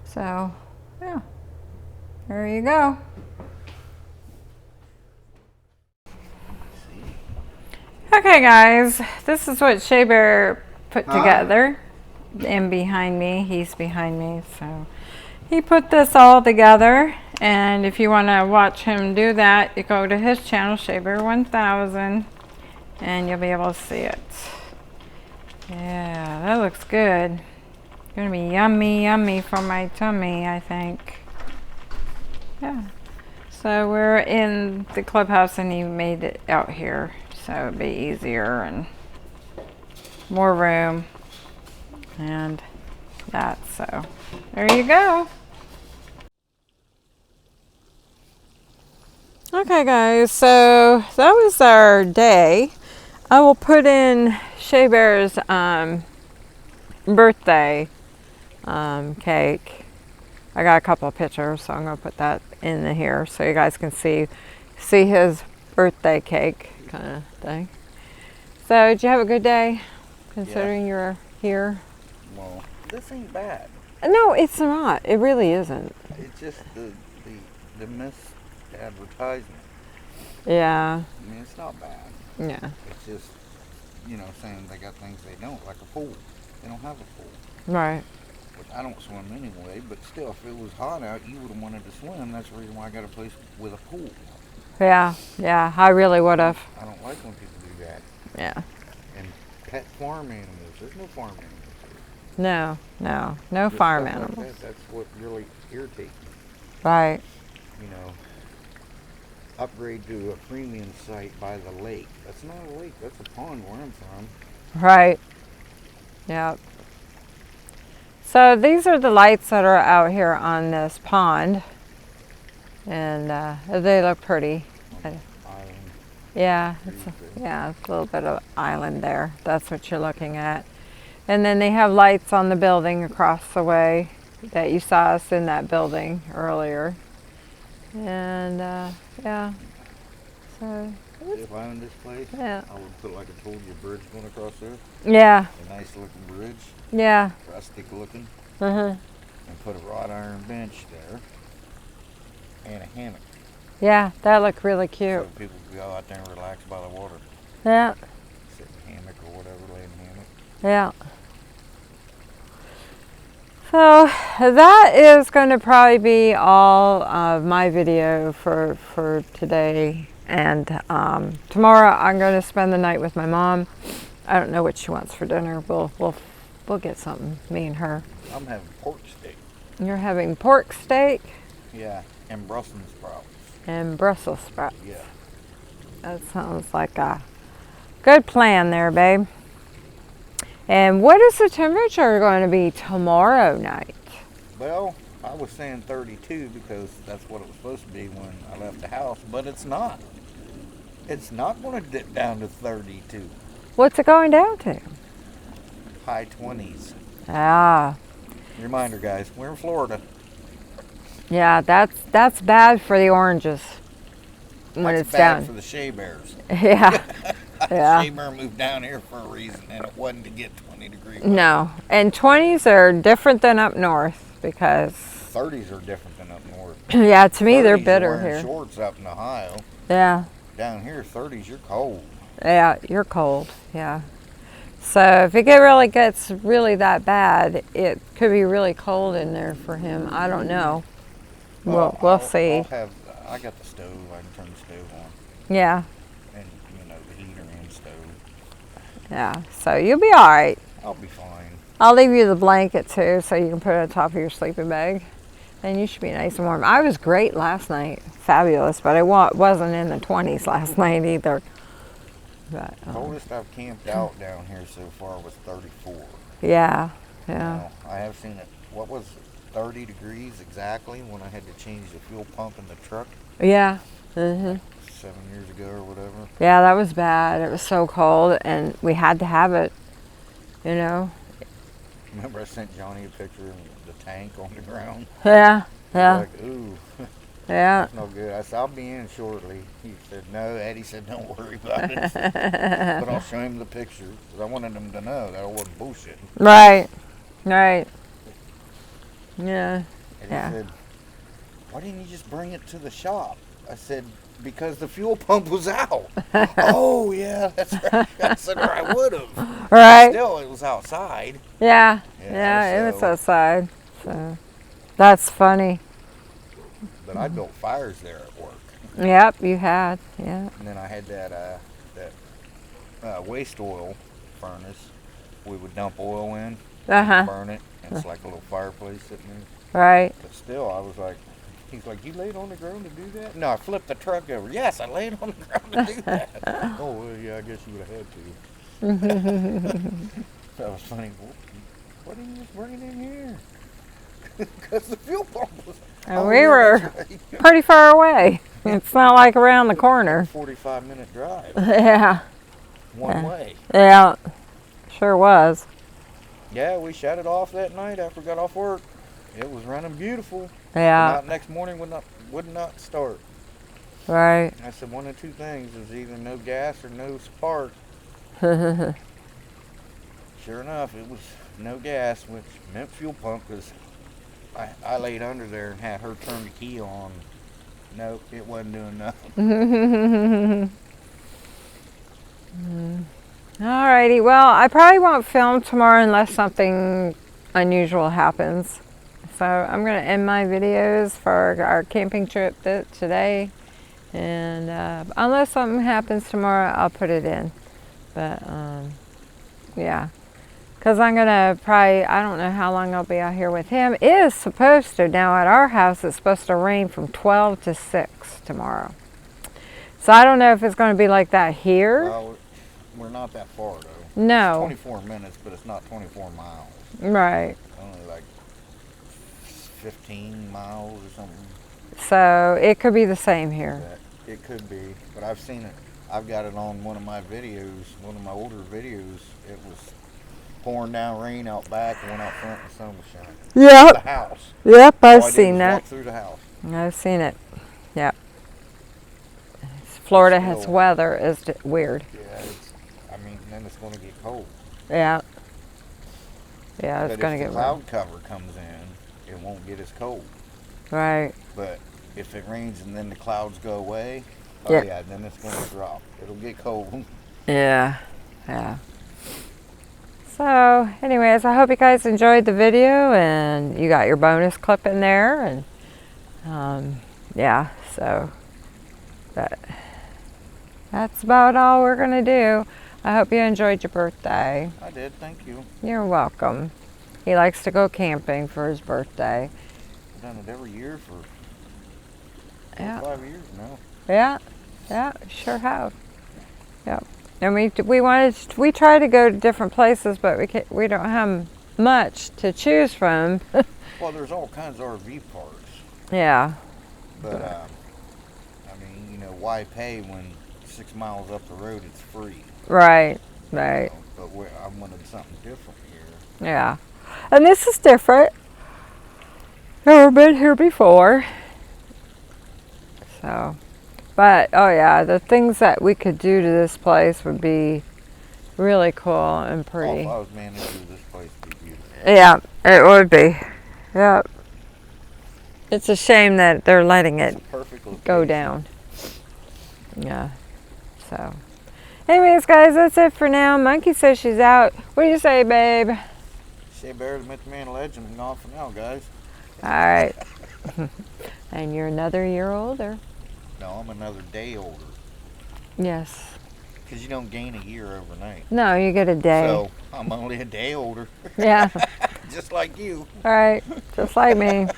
So, yeah, there you go. Okay, guys, this is what Shabear put together. And behind me, he's behind me, so he put this all together. And if you want to watch him do that, you go to his channel, Shabear 1000, and you'll be able to see it. Yeah, that looks good. Gonna be yummy, yummy for my tummy, I think. Yeah. So we're in the clubhouse, and he made it out here, so it'd be easier and more room and that. So there you go. Okay, guys. So that was our day. I will put in Shabear's birthday cake. I got a couple of pictures, so I'm gonna put that in here so you guys can see his birthday cake kind of thing. So did you have a good day, considering you're here?
Well, this ain't bad.
No, it's not. It really isn't.
It's just the misadvertisement.
Yeah.
I mean, it's not bad.
Yeah.
It's just, saying they got things they don't, like a pool. They don't have a pool.
Right.
Which I don't swim anyway, but still, if it was hot out, you would have wanted to swim. That's the reason why I got a place with a pool.
Yeah. Yeah. I really would have.
I don't like when people do that.
Yeah.
And pet farm animals. There's no farm animals here.
No
Just
farm
stuff like
animals.
that. That's what really irritates me.
Right.
Upgrade to a premium site by the lake. That's not a lake. That's a pond where I'm from.
Right. Yep. So these are the lights that are out here on this pond, and they look pretty.
Island.
Yeah, it's a little bit of island there. That's what you're looking at. And then they have lights on the building across the way that you saw us in that building earlier. And yeah, so
If I owned this place,
yeah,
I would put, like I told you, a bridge going across there.
yeah,
A nice looking bridge,
yeah.
rustic looking,
Uh-huh.
and put a wrought iron bench there and a hammock.
Yeah, that looked really cute.
So people could go out there and relax by the water.
Yeah,
Sit in a hammock or whatever, lay in a hammock.
yeah. So that is going to probably be all of my video for today. And tomorrow I'm going to spend the night with my mom. I don't know what she wants for dinner. We'll get something, me and her.
I'm having pork steak.
You're having pork steak
Yeah, and Brussels sprouts.
and Brussels sprouts.
Yeah.
That sounds like a good plan there, babe. And what is the temperature going to be tomorrow night?
Well, I was saying 32 because that's what it was supposed to be when I left the house, but it's not. It's not going to dip down to 32.
What's it going down to?
High 20s.
Ah,
Reminder, guys, we're in Florida.
yeah, that's bad for the oranges when
That's
it's
bad
down.
for the Shabears.
Yeah, yeah.
Shabear moved down here for a reason, and it wasn't to get 20 degrees.
No, and 20s are different than up north because
30s are different than up north.
yeah, to me they're
30s,
bitter
you're wearing
here.
shorts up in Ohio.
Yeah,
Down here, 30s, you're cold.
yeah, you're cold. Yeah. So if it really gets really that bad, it could be really cold in there for him. I don't know. We'll see.
I got the stove. I can turn the stove on,
Yeah,
and the heater and stove.
yeah. So you'll be all right.
I'll be fine.
I'll leave you the blanket too, so you can put it on top of your sleeping bag. And you should be nice and warm. I was great last night. Fabulous, but I wasn't in the 20s last night either. But,
Coldest I've camped out down here so far was 34.
yeah, yeah.
Now, I have seen it. What was 30 degrees exactly when I had to change the fuel pump in the truck
Yeah. Mm-hmm.
7 years ago or whatever.
Yeah, that was bad. It was so cold, and we had to have it, you know.
Remember I sent Johnny a picture of the tank on the ground?
Yeah,
He
yeah,
was like, ooh,
yeah.
no good. I said, I'll be in shortly. He said, no. Eddie said, don't worry about it. But I'll show him the picture because I wanted him to know that I wasn't bullshitting.
Right, right. Yeah,
And
yeah.
he said, why didn't you just bring it to the shop? I said, because the fuel pump was out. Oh, yeah, that's right. I said, or I would have.
Right?
Still, it was outside.
Yeah.
Yeah,
Yeah, it was
so,
outside. So that's funny.
but I built fires there at work.
Yep, you had. Yeah.
And then I had that waste oil furnace. We would dump oil in and
Uh-huh.
burn it. And it's like a little fireplace sitting there.
Right.
But still, I was like, he's like, you laid on the ground to do that? No, I flipped the truck over. Yes, I laid on the ground to do that. Oh, well, yeah, I guess you would have had to. That was funny. What are you just bringing in here? Because the fuel pump was.
And
Oh,
we
yeah,
were
that's right.
pretty far away. It's not like around the corner.
45-minute drive.
Yeah.
One way.
Yeah. Sure was.
Yeah, we shut it off that night after we got off work. It was running beautiful.
Yeah.
Not next morning would not start.
Right.
I said one of two things is either no gas or no spark. Sure enough, it was no gas, which meant fuel pump because I laid under there and had her turn the key on. Nope, it wasn't doing nothing.
Alrighty. Well, I probably won't film tomorrow unless something unusual happens. So I'm going to end my videos for our camping trip today. And unless something happens tomorrow, I'll put it in. But yeah. Because I'm going to probably, I don't know how long I'll be out here with him. It is supposed to, now at our house, it's supposed to rain from 12 to 6 tomorrow. So I don't know if it's going to be like that here.
Well, we're not that far though.
No.
It's 24 minutes, but it's not 24 miles.
Right.
Only like 15 miles or something.
So it could be the same here.
It could be, but I've seen it. I've got it on one of my videos, one of my older videos. It was pouring down rain out back and went out front and the sun was shining.
Yep.
The house.
Yep,
All
I've
I did
seen
was
that.
walk through the house.
I've seen it. Yep. Florida has
Still,
weather is weird.
Yeah, then it's going to get cold.
Yeah. Yeah, it's
But
going to
if
get
the cloud cover comes in, it won't get as cold.
right.
But if it rains and then the clouds go away,
Yeah.
then it's going to drop. It'll get cold.
Yeah. Yeah. So, anyways, I hope you guys enjoyed the video and you got your bonus clip in there. And yeah, so that's about all we're going to do. I hope you enjoyed your birthday.
I did, thank you.
You're welcome. He likes to go camping for his birthday.
I've done it every year for 5 years now.
Yeah, yeah, sure have. Yep. And we try to go to different places, but we don't have much to choose from.
Well, there's all kinds of RV parks.
Yeah.
But, why pay when 6 miles up the road it's free?
Right, right.
But I wanted something different here.
Yeah. And this is different. Never been here before. So, but, oh yeah, the things that we could do to this place would be really cool and pretty.
If I was manager, this place would be beautiful.
Yeah, it would be. Yep. It's a shame that they're letting it go down. Yeah. So, anyways, guys, that's it for now. Monkey says she's out. What do you say, babe?
Shabears met the man legend and off for now, guys.
All right. And you're another year older.
No, I'm another day older.
Yes.
Because you don't gain a year overnight.
No, you get a day.
So I'm only a day older.
Yeah.
Just like you.
All right. Just like me.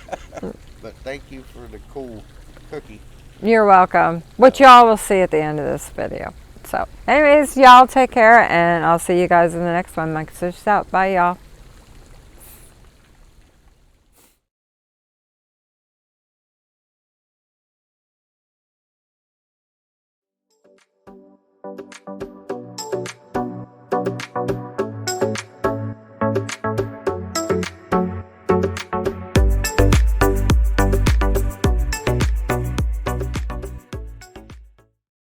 But thank you for the cool cookie.
You're welcome. Which y'all will see at the end of this video. So, anyways, y'all take care, and I'll see you guys in the next one. Monkey says she's out. Bye, y'all.